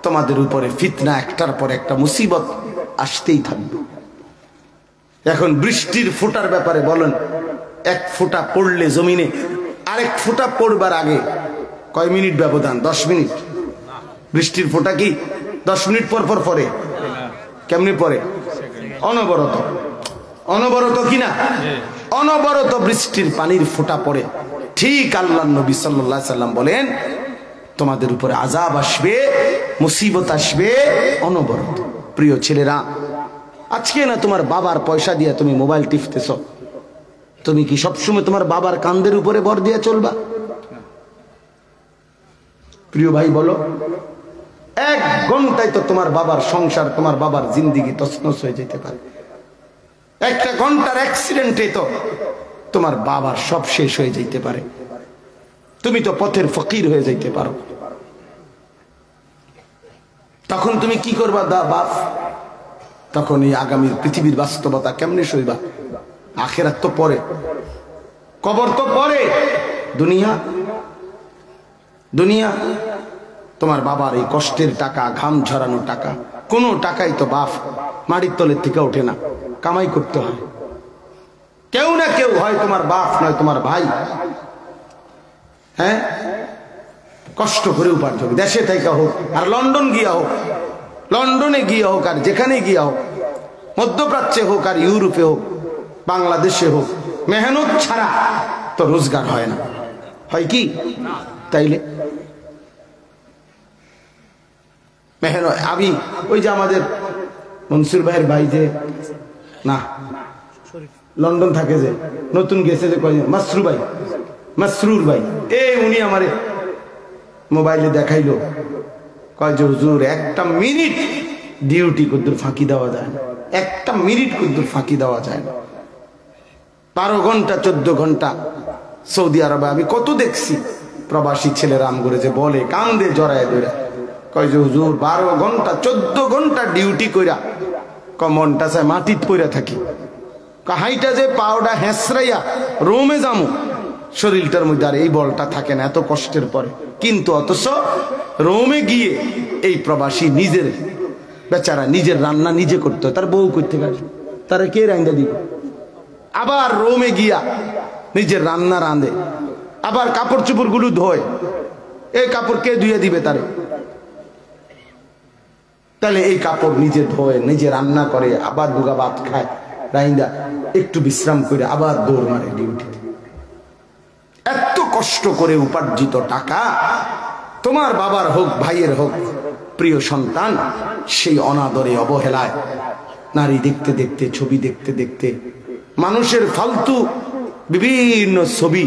তোমাদের উপরে ফিতনা একটার পর একটা মুসিবত আসতেই থাকবে। এখন বৃষ্টির ফোঁটার ব্যাপারে বলেন, এক ফোঁটা পড়লে জমিনে আরেক ফোঁটা পড়বার আগে কয় মিনিট ব্যবধান? 10 মিনিট। বৃষ্টির ফোঁটা কি 10 মিনিট পর পর পড়ে? কেমনি পড়ে? অনবরত, অনবরত কিনা? অনবরত বৃষ্টির পানির ফোঁটা পড়ে। ঠিক আল্লাহর নবী সাল্লাল্লাহু আলাইহি সাল্লাম বলেন তোমাদের উপরে আযাব আসবে, মুসিবত আসবে অনবরত। প্রিয় ছেলেরা, আজকে না তোমার বাবার পয়সা দিয়ে তুমি মোবাইল টিপতেছ, তুমি কি সবসময় তোমার বাবার কাঁধের উপরে ভর দিয়ে চলবা? প্রিয় ভাই বলো, 1 ঘন্টায় তো তোমার বাবার সংসার, তোমার বাবার জিন্দেগি তছনছ হয়ে যেতে পারে। একটা ঘন্টার অ্যাক্সিডেন্টে তো তোমার বাবার সব শেষ হয়ে যেতে পারে, তুমি তো পথের ফকির হয়ে যেতে পারো। তখন তুমি কি করবা বাপ? তখন এই আগামীর পৃথিবীর বাস্তবতা কেমনে সইবা? আখিরাত তো পরে, কবর তো পরে, দুনিয়া দুনিয়া তোমার বাবার এই কষ্টের টাকা, ঘাম ঝরানো টাকা, কোনো টাকাই তো বাপ মাটির তলের থেকে ওঠে না, কামাই করতে হয়। কেউ না কেউ, হয় তোমার বাপ নয় তোমার ভাই, হ্যাঁ, কষ্ট করে উপার্জন, দেশে থেকে হোক আর লন্ডন গিয়া হোক, লন্ডনে গিয়া হোক আর যেখানে গিয়া হোক, মধ্যপ্রাচ্যে হোক আর ইউরোপে হোক, বাংলাদেশে হোক, মেহনত ছাড়া তো রোজগার হয় না, হয় কি? তাইলে মেহনত, আমি ওই যে আমাদের মনসুর ভাইয়ের ভাই যে না লন্ডন থাকে, যে নতুন গেছে, যে মাসরুর ভাই, এই উনি আমারে মোবাইলে দেখাইলো, কয় যে হুজুর 1টা মিনিট ডিউটি কদ্দুর ফাঁকি দেওয়া যায় না, 1টা মিনিট কদ্দুর ফাঁকি দেওয়া যায় না। 12 ঘন্টা 14 ঘন্টা সৌদি আরবে আমি কত দেখছি প্রবাসী ছেলেরা আম করে যে বলে, কান্দে জড়ায় ধরে, কয় যে হুজুর 12 ঘন্টা 14 ঘন্টা ডিউটি কইরা মনটা চায় মাটিত পইরা থাকি, হাইটা যে পাওটা হেঁচড়াইয়া রোমে যামু, শরীরটার মধ্যে আর এই বলটা থাকে না এত কষ্টের পরে। কিন্তু অথচ রোমে গিয়ে এই প্রবাসী নিজের বেচারা নিজের রান্না নিজে করতে হয়, তার বউ করতে পারে, তারা কে রান্না দিব? আবার রোমে গিয়া নিজের রান্না রাঁধে, আবার কাপড় চোপড় গুলো ধোয়, এই কাপড় কে ধুয়ে দিবে তারে? তাহলে এই কাপড় নিজে ধোয়, নিজে রান্না করে, আবার দুগা ভাত খায়, রাইন্দা একটু বিশ্রাম করে আবার দৌড় মারে ডিউটিতে। এত কষ্ট করে উপার্জিত টাকা তোমার বাবার হোক, ভাইয়ের হোক, প্রিয় সন্তান সেই অনাদরে অবহেলায় নারী দেখতে দেখতে, ছবি দেখতে দেখতে, মানুষের ফালতু বিভিন্ন ছবি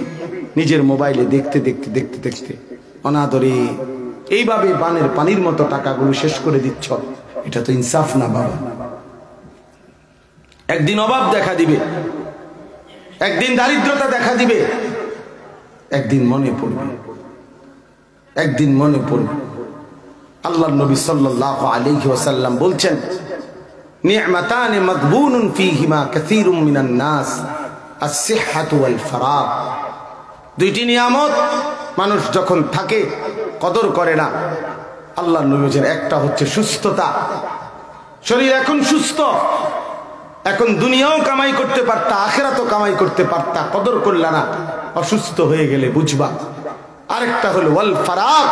নিজের মোবাইলে দেখতে দেখতে দেখতে দেখতে অনাদরে এইভাবে বানের পানির মতো টাকাগুলো শেষ করে দিচ্ছ। এটা তো ইনসাফ না বাবা। একদিন অভাব দেখা দিবে, একদিন দারিদ্রতা দেখা দিবে, একদিন মনে পড়বে, একদিন মনে পড়বে। আল্লাহর নবী সাল্লাল্লাহু আলাইহি ওয়াসাল্লাম বলছেন, নি'মাতান মাগবুনুন ফীহিমা কাসীরুম মিনান নাস, আস-সিহহাতু ওয়াল ফারাগ। দুইটি নিয়ামত মানুষ যখন থাকে কদর করে না। আল্লাহর নবী বলেন, একটা হচ্ছে সুস্থতা, শরীর এখন সুস্থ, এখন দুনিয়াও কামাই করতে পারতা, আখিরাতও কামাই করতে পারতা, কদর করলা না, অসুস্থ হয়ে গেলে বুঝবা। আরেকটা হলো ওয়াল ফারাগ,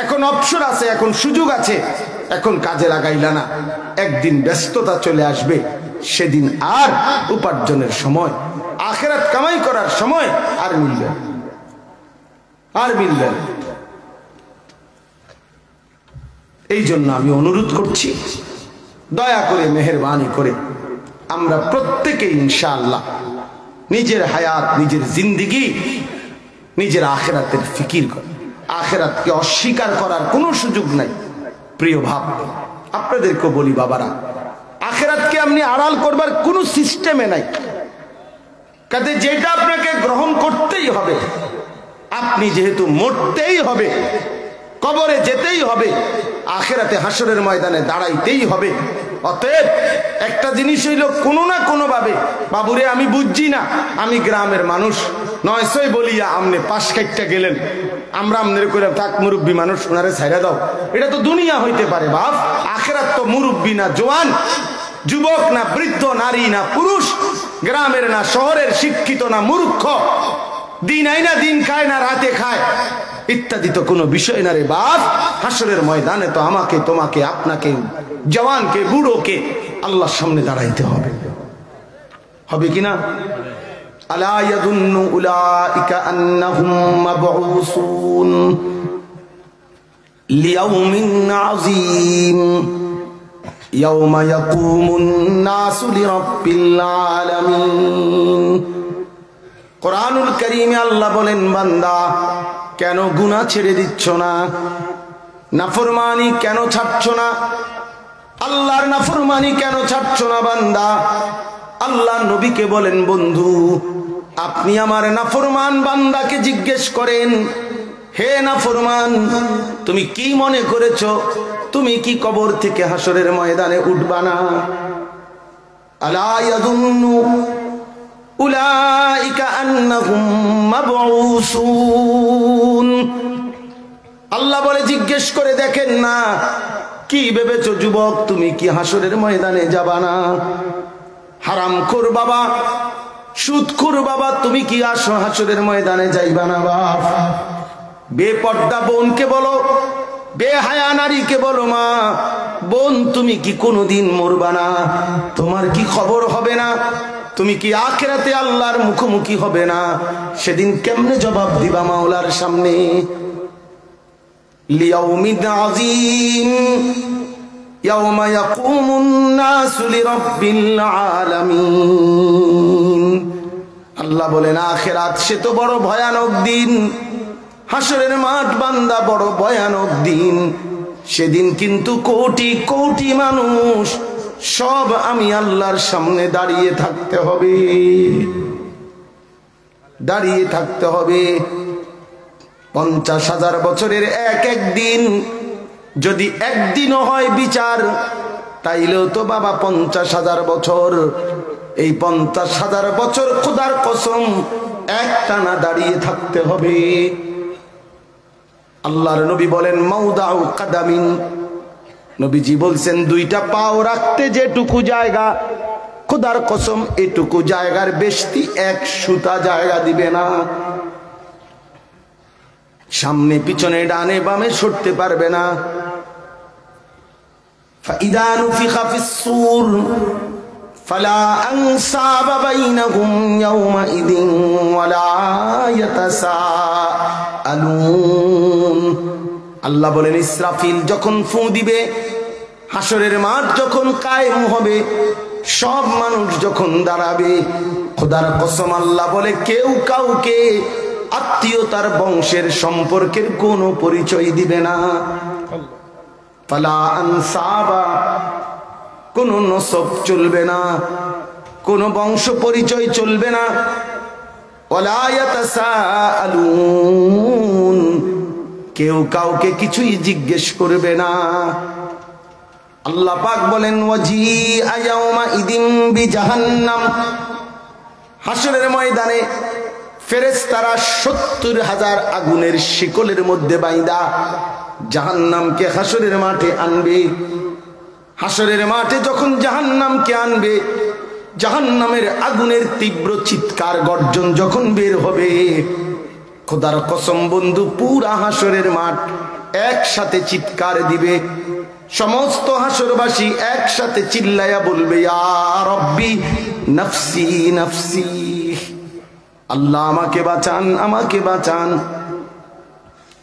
এখন অবসর আছে, এখন সুযোগ আছে, এখন কাজে লাগাইলা না, একদিন ব্যস্ততা চলে আসবে, সেদিন আর উপার্জনের সময়, আখিরাত কামাই করার সময় আর মিলবে না, আর মিলবে না। এই জন্য আমি অনুরোধ করছি, দয়া করে মেহেরবানি করে আমরা প্রত্যেকে ইনশাআল্লাহ নিজের হায়াত, নিজের জিন্দেগি, নিজের আখিরাতের ফিকির করে। আখিরাতকে অস্বীকার করার কোনো সুযোগ নাই। প্রিয় ভাব, আপনাদেরকে বলি বাবারা, আখিরাতকে আপনি আড়াল করবার কোনো সিস্টেমে নাই। কাজে যেটা আপনাকে গ্রহণ করতেই হবে, আপনি যেহেতু মরতেই হবে, কবরে যেতেই হবে, আখিরাতে হাসরের ময়দানে দাঁড়াইতেই হবে। অতএব একটা জিনিস হইল, কোনো না কোনো ভাবে, বাবুরে আমি বুঝছি না, আমি গ্রামের মানুষ, নয়সই বলিয়া আমনে পাশ কাটটা গেলেন, আমরা আমনের করে থাক মুরব্বী মানুষ, ওনারে ছাইড়া দাও, এটা তো দুনিয়া হইতে পারে বাপ। আখিরাত তো মুরব্বী না জওয়ান, যুবক না বৃদ্ধ, নারী না পুরুষ, গ্রামের না শহরের, শিক্ষিত না মূর্খ, দিন আই না দিন খায় না রাতে খায় ইত্যাদি তো কোনো বিষয় না রে বাপ। হাসরের ময়দানে তো আমাকে, তোমাকে, আপনাকে, জওয়ানকে, বুড়োকে আল্লাহর সামনে দাঁড়াইতে হবে, হবে কিনা? আলা ইয়াদুন্নু উলাইকা আন্নাহুম মাবউসুন লিয়াউমিন আযীম ইয়াওমা ইয়াকুমুন নাসু লিরাব্বিল আলামিন। কোরআনুল কারীমে আল্লাহ বলেন, বান্দা কেন গুনাহ ছেড়ে দিচ্ছ না, নাফরমানি কেন ছাড়ছ না, আল্লাহর নাফরমানি কেন ছাড়ছ না বান্দা? আল্লাহ নবীকে বলেন, বন্ধু আপনি আমার নাফরমান বান্দাকে জিজ্ঞেস করেন, হে নাফরমান, তুমি কি মনে করেছো তুমি কি কবর থেকে হাসরের ময়দানে উঠবা না? আলা ইয়াদুন্নু উলাইকা আন্নাহুম মাবউসুন। আল্লাহ বলে, জিজ্ঞেস করে দেখেন না, কি ভেবেছো যুবক, তুমি কি হাসরের ময়দানে যাবা না? হারামখোর বাবা, সুদখোর বাবা, তুমি কি আসো হাসরের ময়দানে যাইবা না বাপ? বেপর্দা বোনকে বলো, বেহায়া নারীকে বলো, মা বোন তুমি কি কোনোদিন মরবা না? তোমার কি খবর হবে না? তুমি কি আখিরাতে আল্লাহর মুখোমুখি হবে না? সেদিন কেমনে জবাব দিবা মাওলার সামনে? লিয়াউমিন আযীম ইয়াওমা ইয়াকুমুন নাসু লিরাব্বিল আলামিন। আল্লাহ বলেন, আখিরাত সে তো বড় ভয়ানক দিন, হাসরের মাঠ বান্দা বড় ভয়ানক দিন। সেদিন কিন্তু কোটি কোটি মানুষ সব আমি আল্লাহর সামনে দাঁড়িয়ে থাকতে হবে, দাঁড়িয়ে থাকতে হবে। 50,000 বছরের এক একদিন, যদি একদিনও হয় বিচার, তাইলেও তো বাবা 50,000 বছর। এই 50,000 বছর খোদার কসম একটানা দাঁড়িয়ে থাকতে হবে। আল্লাহর নবী বলেন, মাউদাউ কাদামিন, নবীজি বলছেন, দুইটা পাও রাখতে যেটুকু জায়গা, খোদার কসম এটুকু জায়গার বেশি এক সুতা জায়গা দিবে না। সামনে পিছনে ডানে বামে সরতে পারবে না। ফাইদা নুফিখা ফিস-সূর ফালা আনসাবা বাইনাহুম ইয়াওমাইদিন ওয়ালা ইয়াতাসাআলুন। আল্লাহ বলেন ইসরাফিল যখন ফু দিবে, হাসরের মাঠ যখন কায়েম হবে, সব মানুষ যখন দাঁড়াবে, খোদার কসম আল্লাহ বলে কেউ কাউকে আত্মীয়তার বংশের সম্পর্কের কোনো পরিচয় দিবে না। ফালা আনসাবা, কোনো নসব চলবে না, কোনো বংশ পরিচয় চলবে না। ওয়ালা ইয়াতাসাআলুন, কেউ কাউকে কিছুই জিজ্ঞেস করবে না। আল্লাহ পাক বলেন ওয়াজিআ ইয়াউমা ইদিন বিজাহান্নাম, হাসরের ময়দানে ফেরেশতারা ৭০,০০০ আগুনের শিকলের মধ্যে বাইদা জাহান্নামকে হাসরের মাঠে আনবে। হাসরের মাঠে যখন জাহান্নামকে আনবে, জাহান্নামের আগুনের তীব্র চিৎকার গর্জন যখন বের হবে, খোদার কসম বন্ধু পুরা হাসরের মাঠ একসাথে চিৎকার দিবে। সমস্ত হাসরবাসী একসাথে চিল্লায়া বলবে ইয়া রব্বি নফসি নফসি, আল্লাহ আমাকে বাঁচান, আমাকে বাঁচান,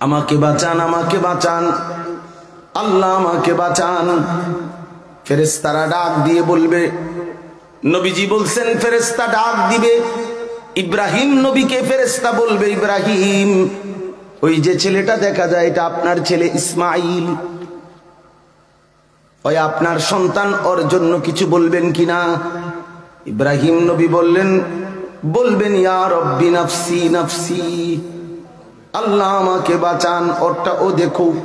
আমাকে বাঁচান, আমাকে বাঁচান, আল্লাহ আমাকে বাঁচান। ফেরেশতারা ডাক দিয়ে বলবে, নবীজি বলছেন ফেরেশতা ডাক দিবে, ইব্রাহিম নবীকে ফেরেশতা বলবে ইব্রাহিম, ওই যে ছেলেটা দেখা যায় এটা আপনার ছেলে ইসমাইল, ওই আপনার সন্তান, ওর জন্য কিছু বলবেন কিনা? ইব্রাহিম নবী বলবেন ইয়া রব্বি নফসি নফসি, আল্লাহ আমাকে বাঁচান, ওরটা ও দেখুক।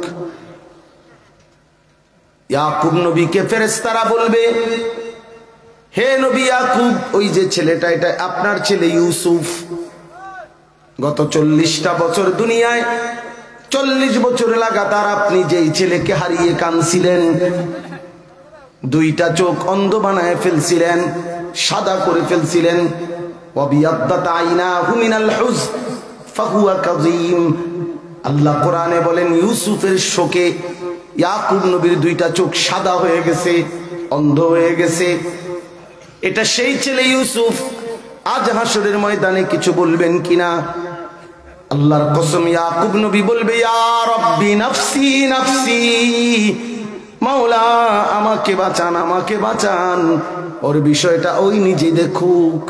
ইয়াকুব নবীকে ফেরেশতারা বলবে, হে নবী ইয়াকুব, ওই যে ছেলেটা এটা আপনার ছেলে ইউসুফ, গত 40টা বছর দুনিয়ায় 40 বছর লাগাতার আপনি যেই ছেলেকে হারিয়ে কাঁদছিলেন, 2টা চোখ অন্ধ বানায় ফেলছিলেন, সাদা করে ফেলছিলেন, ওয়াবিয়াদ্দাত আইনাহু মিনাল হুজন ফাহুয়া কাযীম। আল্লাহ কোরআনে বলেন ইউসুফের শোকে ইয়াকুব নবীর 2টা চোখ সাদা হয়ে গেছে, অন্ধ হয়ে গেছে। এটা সেই ছেলে ইউসুফ, আজ হাসরের ময়দানে কিছু বলবেন কিনা? আল্লাহর কসম ইয়াকুব নবী বলবে ইয়া রব্বি নফসি নফসি, মাওলা আমাকে বাঁচান, আমাকে বাঁচান, ওর বিষয়টা ওই নিজে দেখুক।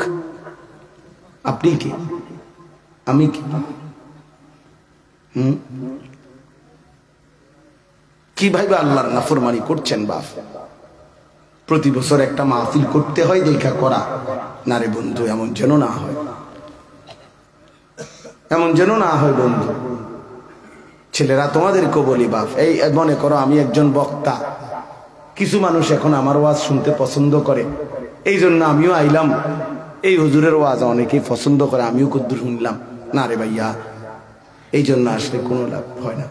আপনি কি, আমি কি, কি ভাইবে আল্লাহর নাফরমানি করছেন বাপ? প্রতি বছর একটা মাহফিল করতে হয় দেখা করা না রে বন্ধু, এমন যেন না হয়, এমন যেন না হয় বন্ধু। ছেলেরা তোমাদেরকে বলি বাপ, এই মনে করো আমি একজন বক্তা, কিছু মানুষ এখন আমার ওয়াজ শুনতে পছন্দ করে, এই জন্য আমিও আইলাম, এই হুজুরের ওয়াজ অনেকেই পছন্দ করে, আমিও কুদ্দুর শুনলাম। না রে ভাইয়া, এই জন্য আসলে কোনো লাভ হয় না।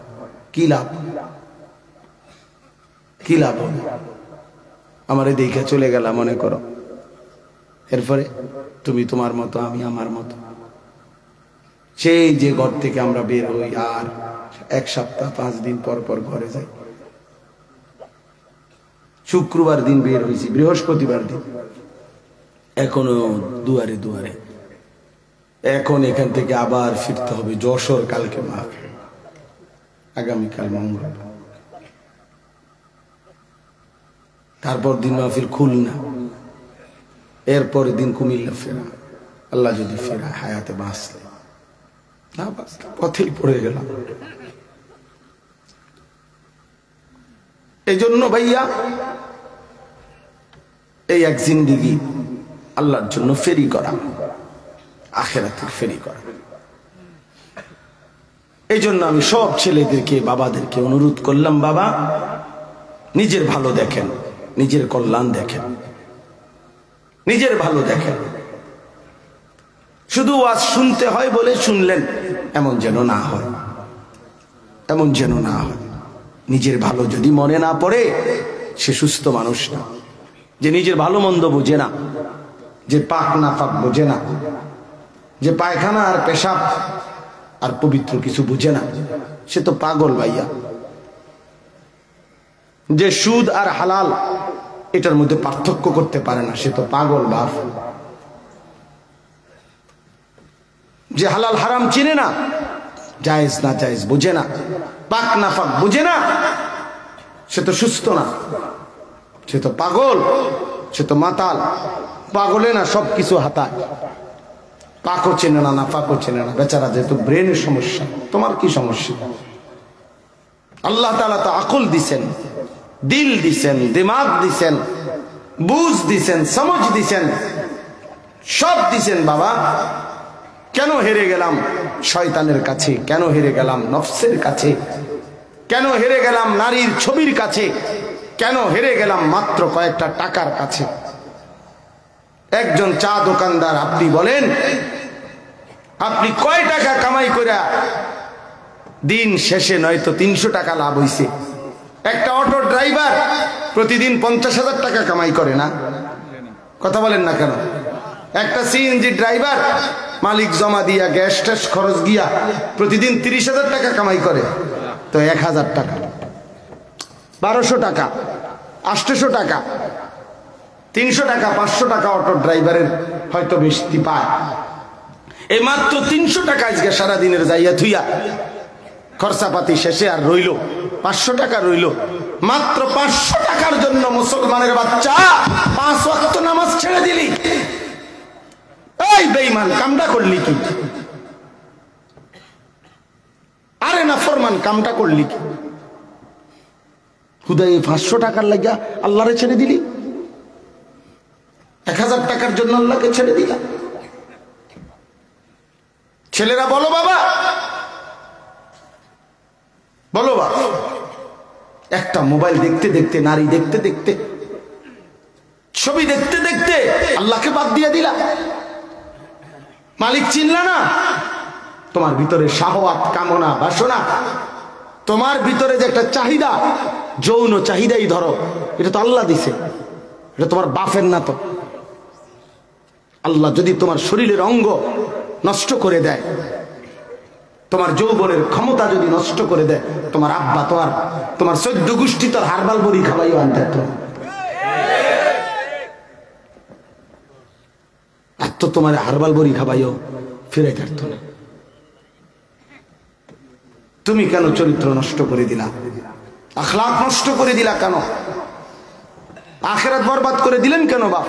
কি লাভ, কি লাভ হবে? আমারে দেখে চলে গেলাম মনে করো, এরপরে তুমি তোমার মতো, আমি আমার মতো। সেই যে ঘর থেকে আমরা বের হই আর 1 সপ্তাহ 5 দিন পর পর ঘরে যাই। শুক্রবার দিন বের হয়েছি, বৃহস্পতিবার দিন এখনো দুয়ারে দুয়ারে, এখন এখান থেকে আবার ফিরতে হবে যশোর, কালকে মাহফিল, আগামীকাল মঙ্গলবার, তারপর দিন মাহফিল খুলনা, এরপর দিন কুমিল্লা ফেরা, আল্লাহ যদি ফেরা হায়াতে বাঁচলে, না বাঁচলে পথেই পড়ে গেলাম। এই জন্য ভাইয়া এই এক জিন্দিগি আল্লাহর জন্য ফেরি করা, আখিরাতের ফেরি করা। এই জন্য আমি সব ছেলেদেরকে, বাবাদেরকে অনুরোধ করলাম, বাবা নিজের ভালো দেখেন, নিজের কল্যাণ দেখেন, নিজের ভালো দেখেন। শুধু ওয়াজ শুনতে হয় বলে শুনলেন এমন যেন না হয়, এমন যেন না হয়। নিজের ভালো যদি মনে না পড়ে, সে সুস্থ মানুষ না। যে নিজের ভালো মন্দ বুঝে না, যে পাক না পাক বুঝে না, যে পায়খানা আর পেশাব আর পবিত্র কিছু বুঝে না, সে তো পাগল ভাইয়া। যে সুদ আর হালাল এটার মধ্যে পার্থক্য করতে পারে না, সে তো পাগল বাপ। যে হালাল হারাম চিনে না, জায়েজ না জায়েজ বুঝে না, পাক না পাক বুঝে না, সে তো সুস্থ না, সে তো পাগল, সে তো মাতাল। পাগলে না সবকিছু হাতায়, পাকও চেনে না, না পাকও চেনে না বেচারা, যেহেতু ব্রেনের সমস্যা। তোমার কি সমস্যা? আল্লাহ তাআলা তো আকল দিছেন, দিল দিছেন, দিমাগ দিছেন, বুঝ দিছেন, সমঝ দিছেন, সব দিছেন বাবা। কেন হেরে গেলাম শয়তানের কাছে? কেন হেরে গেলাম নফসের কাছে? কেন হেরে গেলাম নারীর ছবির কাছে? কেন হেরে গেলাম মাত্র কয়েকটা টাকার কাছে? একজন চা দোকানদার, আপনি বলেন আপনি কয় টাকা কামাই কইরা দিন শেষে নয়তো 300 টাকা লাভ হইছে? একটা অটো ড্রাইভার প্রতিদিন 50,000 টাকা কামাই করে না? কথা বলেন না কেন? একটা সিএনজি ড্রাইভার মালিক জমা দিয়া গ্যাস ট্যাস খরচ গিয়া প্রতিদিন 30,000 টাকা কামাই করে। তো 1,000 টাকা, 1200 টাকা, 800 টাকা, 300 টাকা, 500 টাকা অটো ড্রাইভারের হয়তো বেশি পায়। এই মাত্র 300 টাকা আজকে সারাদিনের যাইয়া থুইয়া খরচাপাতি শেষে আর রইল 500 টাকা রইল। মাত্র 500 টাকার জন্য মুসলমানের বাচ্চা 5 ওয়াক্ত নামাজ ছেড়ে দিলি। এই বেঈমান, কামটা করলি কি? আরে নাফরমান, কামটা করলি কি? হুদাই 500 টাকার লাগিয়া আল্লাহরে ছেড়ে দিলি, 1000 টাকার জন্য আল্লাহকে ছেড়ে দিলা। ছেলেরা বলো বাবা, বলো বাবা, একটা মোবাইল দেখতে দেখতে, নারী দেখতে দেখতে, ছবি দেখতে দেখতে আল্লাহকে বাদ দিয়ে দিলা। মালিক চিনলা না? তোমার ভিতরে শাহওয়াত, কামনা, বাসনা, তোমার ভিতরে যে একটা চাহিদা, যৌন চাহিদাই ধরো, এটা তো আল্লাহ দিছে, এটা তোমার বাপের না। তো আল্লাহ যদি তোমার শরীরের অঙ্গ নষ্ট করে দেয়, তোমার যৌবনের ক্ষমতা যদি নষ্ট করে দেয়, তোমার আব্বা, তোমার 14 গোষ্ঠী তোর হারবাল বড়ি খাওয়াইও আনতে তো তোমার হারবাল বড়ি খাওয়াইও ফিরে থাকতো না। তুমি কেন চরিত্র নষ্ট করে দিলা? আখলাক নষ্ট করে দিলা কেন? আখিরাত বরবাদ করে দিলেন কেন বাপ?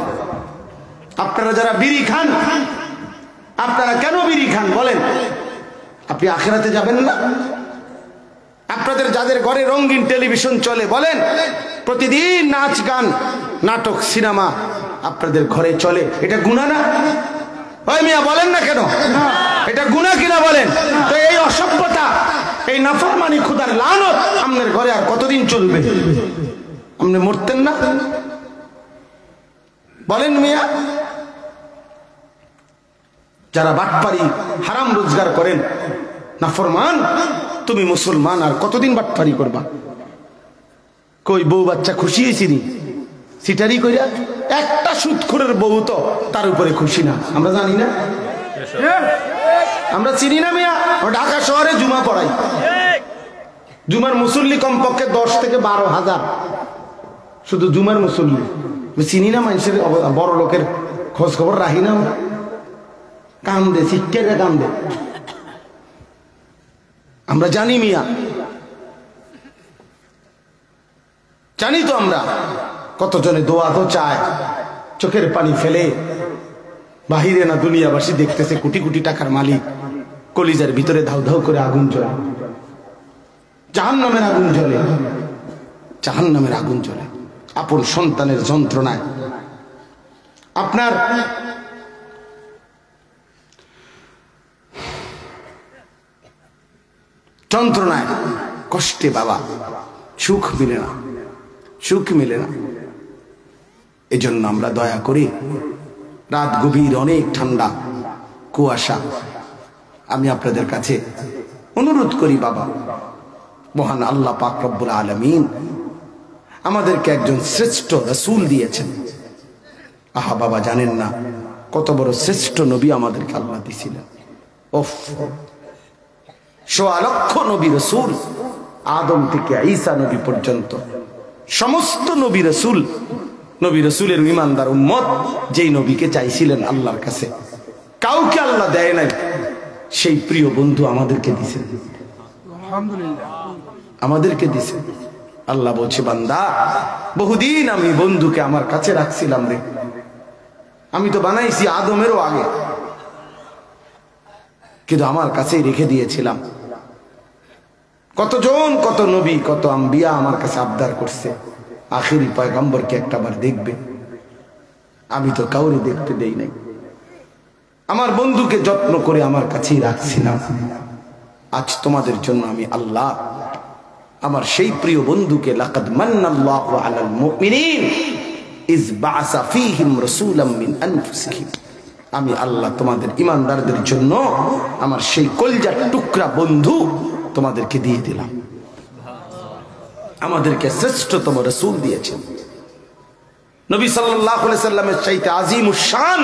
আপনারা যারা বিড়ি খান, আপনারা কেন বিড়ি খান বলেন? আপনি আখিরাতে যাবেন না? আপনাদের যাদের ঘরে রঙিন টেলিভিশন চলে, বলেন প্রতিদিন নাচ গান নাটক সিনেমা আপনাদের ঘরে চলে, এটা গুনাহ না? ওই মিয়া বলেন না কেন? এটা গুনাহ কিনা বলেন? তো এই অসভ্যতা, এই নাফরমানি, খোদার লানত আপনাদের ঘরে আর কতদিন চলবে? আপনি মরতেন না? বলেন মিয়া। যারা বাটপারি হারাম রোজগার করেন, নাফরমান, তুমি মুসলমান আর কতদিন বাটপারি করবা? কই বউ বাচ্চা খুশি হয়েছিনি সিটারি কইরা? একটা সুদখোরের বউ তো তার উপরে খুশি না? আমরা জানি না? আমরা চিনি না মিয়া? ঢাকা শহরে জুমা পড়াই, জুমার মুসল্লি কমপক্ষে 10 থেকে 12,000, শুধু জুমার মুসল্লি। চিনি না? মানুষের বড় লোকের খোঁজ খবর রাখি না আমরা? কান্দে, শিক্ষারে কান্দে। আমরা জানি মিয়া, জানি তো আমরা কতজনে দোয়া তো চায়, চোখের পানি ফেলে, বাহিরে না দুনিয়াবাসী দেখতেছে কোটি কোটি টাকার মালিক, কলিজার ভিতরে ধাউ ধাউ করে আগুন জ্বলে, জাহান্নামের আগুন জ্বলে, জাহান্নামের আগুন জ্বলে আপন সন্তানের যন্ত্রণায়। আপনার যন্ত্রণায়, কষ্টে বাবা সুখ মিলে না, সুখ মিলে না। এজন্য আমরা দয়া করি, রাত গভীর, অনেক ঠান্ডা, কুয়াশা, আমি আপনাদের কাছে অনুরোধ করি বাবা, মহান আল্লাহ পাক রব্বুল আলামিন আমাদেরকে একজন শ্রেষ্ঠ রাসূল দিয়েছেন। আহা বাবা, জানেন না কত বড় শ্রেষ্ঠ নবী আমাদেরকে আল্লাহ দিয়েছিলেন। ওফ, 1.25 লক্ষ নবী রাসূল, আদম থেকে ঈসা নবী পর্যন্ত সমস্ত নবী রাসূল, নবী রাসূলের ঈমানদার উম্মত যেই নবীকে চাইছিলেন আল্লাহর কাছে, কাউকে আল্লাহ দেয় নাই। সেই প্রিয় বন্ধু আমাদেরকে দিয়েছেন, আমাদেরকে দিয়েছেন। আল্লাহ বলছে, বান্দা বহুদিন আমি বন্ধুকে আমার কাছে রাখছিলাম রে, আমি তো বানাইছি আদমেরও আগে, কিন্তু আমার কাছেই রেখে দিয়েছিলাম। কতজন, কত নবী, কত আম্বিয়া আমার কাছে আবদার করছে আখিরি পয়গম্বরকে একটাবার দেখবে, আমি তো কাউরে দেখতে দেই নাই। আমার বন্ধুকে যত্ন করে আমার কাছেই রাখছিলাম। আজ তোমাদের জন্য আমি আল্লাহ আমার সেই প্রিয় বন্ধুকে, লাকাদ মান্নাল্লাহু আলাল মুমিনিন ইজ বাআসা ফীহিম রাসূলাম মিন আনফুসিহিম, আমি আল্লাহ তোমাদের ঈমানদারদের জন্য আমার সেই কলজার টুকরা বন্ধু তোমাদেরকে দিয়ে দিলাম। আমাদেরকে শ্রেষ্ঠতম রাসূল দিয়েছেন। নবী সাল্লাল্লাহু আলাইহি সাল্লামের চাইতে আযীমুশ শান,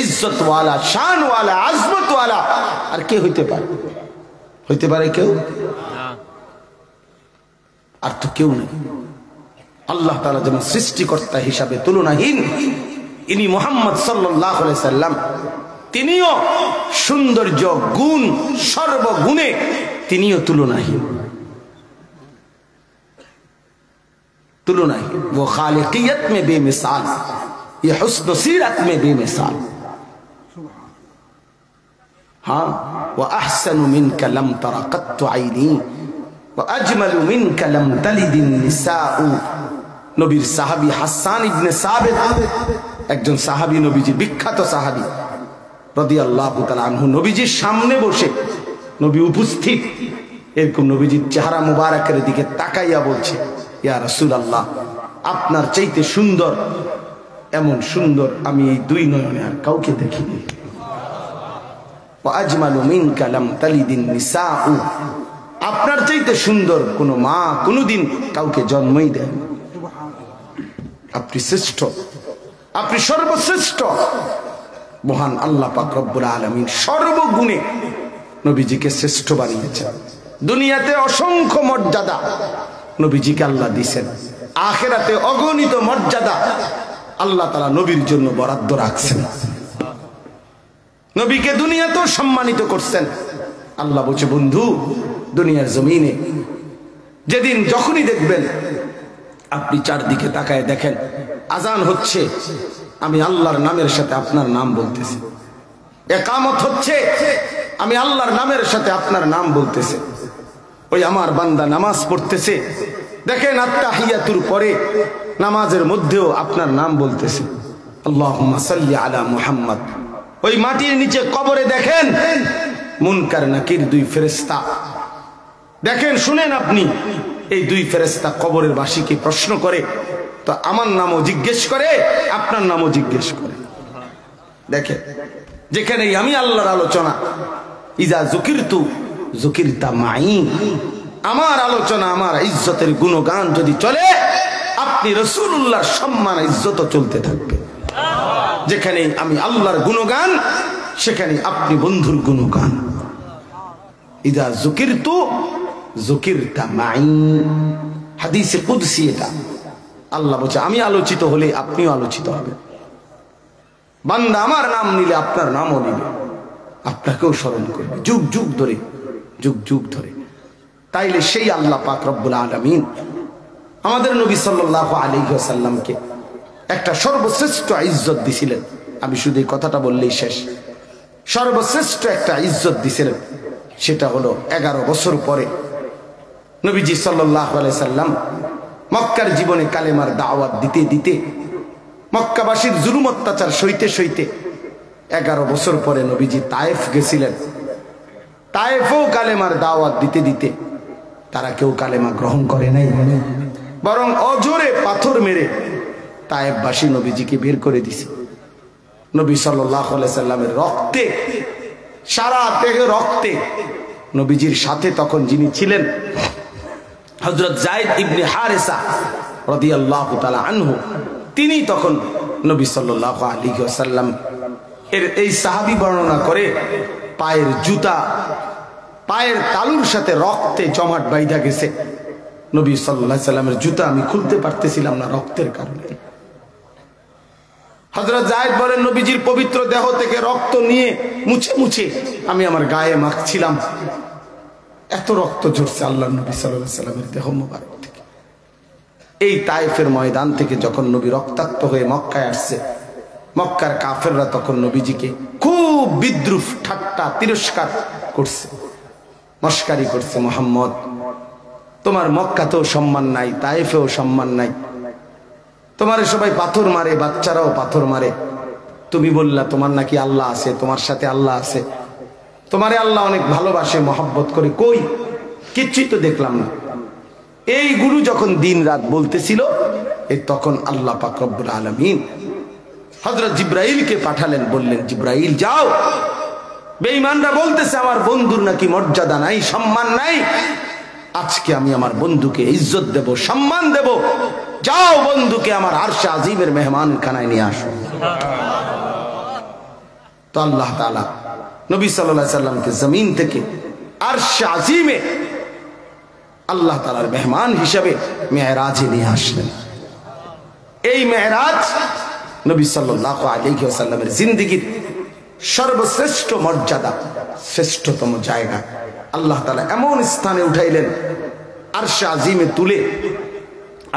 ইজ্জত ওয়ালা, শান ওয়ালা, আজমত ওয়ালা আর কে হইতে পারে? হইতে পারে কেউ? আর তো কেউ নেই। আল্লাহ তাআলা যেমন সৃষ্টিকর্তা হিসাবে তুলনাহীন, ইনি মুহাম্মদ সাল্লাল্লাহু আলাইহি সাল্লাম তিনিও সৌন্দর্য, গুণ, সর্বগুণে তিনিও তুলনাহীন, তুলনাহীন। वो खालिकियत में बेमिसाल, ये हुस्न सीरत में बेमिसाल। हाँ, وأحسن منك لم تر قط عيني وأجمل منك لم تلد النساء। নবীর সাহাবী হাসান ইবনে সাবিত, একজন সাহাবী, নবীজির বিখ্যাত সাহাবী রাদিয়াল্লাহু তাআলা আনহু, নবীজির সামনে বসে, নবী উপস্থিত, এরকম নবীজির চেহারা মুবারকের দিকে তাকাইয়া বলছে, ইয়া রাসূলুল্লাহ, আপনার চাইতে সুন্দর, এমন সুন্দর আমি এই দুই নয়নে আর কাউকে দেখিনি। ওয়া আজমালু মিনকা লাম তালিদিন নিসাউ, আপনার চাইতে সুন্দর কোন মা কোনদিন কাউকে জন্মই দেয়। আপনি শ্রেষ্ঠ, আপনি সর্বশ্রেষ্ঠ। মহান আল্লাহ পাক রব্বুল আলামিন সর্বগুণে নবীজিকে শ্রেষ্ঠ বানিয়েছেন। দুনিয়াতে অসংখ্য মর্যাদা নবীজিকে আল্লাহ দিয়েছেন, আখিরাতে অগণিত মর্যাদা আল্লাহ তাআলা নবীর জন্য বরাদ্দ রাখছেন। নবীকে দুনিয়াতেও সম্মানিত করছেন। আল্লাহ বলছে, বন্ধু দুনিয়ার জমিনে যেদিন যখনই দেখবেন, আপনি চারদিকে তাকায় দেখেন আজান হচ্ছে, আমি আল্লাহর নামের সাথে আপনার নাম বলতেছি। ইকামত হচ্ছে, আমি আল্লাহর নামের সাথে আপনার নাম বলতেছে। ওই আমার বান্দা নামাজ পড়তেছে, দেখেন আত্তাহিয়াতুর পরে নামাজের মধ্যেও আপনার নাম বলতেছে, আল্লাহুম্মা সাল্লি আলা মুহাম্মদ। ওই মাটির নিচে কবরে দেখেন মুনকার নাকির দুই ফেরেশতা, দেখেন, শুনেন আপনি, এই দুই ফেরেশতা কবরের বাসীকে প্রশ্ন করে, তো আমার নামও জিজ্ঞেস করে, আপনার নামও জিজ্ঞেস করে। দেখেন, যেখানে আমি আল্লাহর আলোচনা, ইজা যুকিরতু যুকিরতা মাই, আমার আলোচনা, আমার ইজ্জতের গুণগান যদি চলে, আপনি রাসূলুল্লাহর সম্মান ইজ্জত চলতে থাকবে। যেখানে আমি আল্লাহর গুণগান, সেখানে আপনি বন্ধুর গুণগান। ইজা যুকিরতু যুকিরতা মাই, হাদিসে কুদসি এটা। আল্লাহ বলছে, আমি আলোচিত হলে আপনিও আলোচিত হবেন। বান্দা আমার নাম নিলে আপনার নামও নিবে, আপনাকেও স্মরণ করবে যুগ যুগ ধরে, যুগ যুগ ধরে। তাইলে সেই আল্লাহ পাক রব্বুল আলামিন আমাদের নবী সাল্লাল্লাহু আলাইহি ওয়াসাল্লামকে একটা সর্বশ্রেষ্ঠ ইজ্জত দিছিলেন। আমি শুধু এই কথাটা বললেই শেষ। সর্বশ্রেষ্ঠ একটা ইজ্জত দিছিলেন, সেটা হলো 11 বছর পরে নবীজি সাল্লাল্লাহু আলাইহি সাল্লাম মক্কার জীবনে কালেমার দাওয়াত দিতে দিতে, মক্কাবাসীর জুলুম অত্যাচার সইতে সইতে 11 বছর পরে নবীজি তায়েফ গেছিলেন। তায়েফেও কালেমার দাওয়াত দিতে দিতে তারা কেউ কালেমা গ্রহণ করে নাই, বরং অজোরে পাথর মেরে তায়েফবাসী নবীজিকে বের করে দিছে। নবী সাল্লাল্লাহু আলাইহি সাল্লামের রক্তে, সারা দেহে রক্তে, নবীজির সাথে তখন যিনি ছিলেন হযরত যায়েদ ইবনে হারেসা রাদিয়াল্লাহু তাআলা আনহু, তিনি তখন নবী সাল্লাল্লাহু আলাইহি ওয়াসাল্লাম এর এই সাহাবী বর্ণনা করে, পায়ের জুতা, পায়ের তালুর সাথে রক্তে জমাট বাইধা গেছে। নবী সাল্লাল্লাহু আলাইহি সাল্লামের জুতা আমি খুলতে পারতেছিলাম না রক্তের কারণে। হযরত যায়েদ বলেন নবীজির পবিত্র দেহ থেকে রক্ত নিয়ে মুছে মুছে আমি আমার গায়ে মাখছিলাম, এত রক্ত ঝরছে আল্লাহর নবী সাল্লাল্লাহু আলাইহি সাল্লামের দেহ মোবারক থেকে। এই তায়েফের ময়দান থেকে যখন নবী রক্তাক্ত হয়ে মক্কায় আসছে, মক্কার কাফেররা তখন নবীজিকে খুব বিদ্রুপ ঠাট্টা তিরস্কার করছে, মস্কারি করছে। মুহাম্মদ, তোমার মক্কাতেও সম্মান নাই, তায়েফেও সম্মান নাই, তোমারে সবাই পাথর মারে, বাচ্চারাও পাথর মারে। তুমি বললা তোমার নাকি আল্লাহ আছে, তোমার সাথে আল্লাহ আছে, তোমারে আল্লাহ অনেক ভালোবাসে, মহব্বত করে, কই কিচ্ছুই তো দেখলাম না। এইগুলো যখন দিন রাত বলতেছিল, এই তখন আল্লাহ পাক রব্বুল আলামিন হযরত জিবরাইলকে পাঠালেন, বললেন জিবরাইল যাও, বেঈমানরা বলতেছে আমার বন্ধুর নাকি মর্যাদা নাই, সম্মান নাই, আজকে আমি আমার বন্ধুকে ইজ্জত দেব, সম্মান দেব, যাও বন্ধুকে আমার আরশে আজিমের মেহমান খানায় নিয়ে আসো। তো আল্লাহ তাআলা নবী সাল্লাল্লাহু আলাইহি সাল্লামকে জমিন থেকে আরশে আজিমে আল্লাহ তাআলার মেহমান হিসেবে মেরাজে নিয়ে আসলেন। এই মেরাজ নবী সাল্লাল্লাহু আলাইহি ওয়াসাল্লামের জিন্দেগীর সর্বশ্রেষ্ঠ মর্যাদা, শ্রেষ্ঠতম জায়গা আল্লাহ তাআলা এমন স্থানে উঠাইলেন, আরশে আজিমে তুলে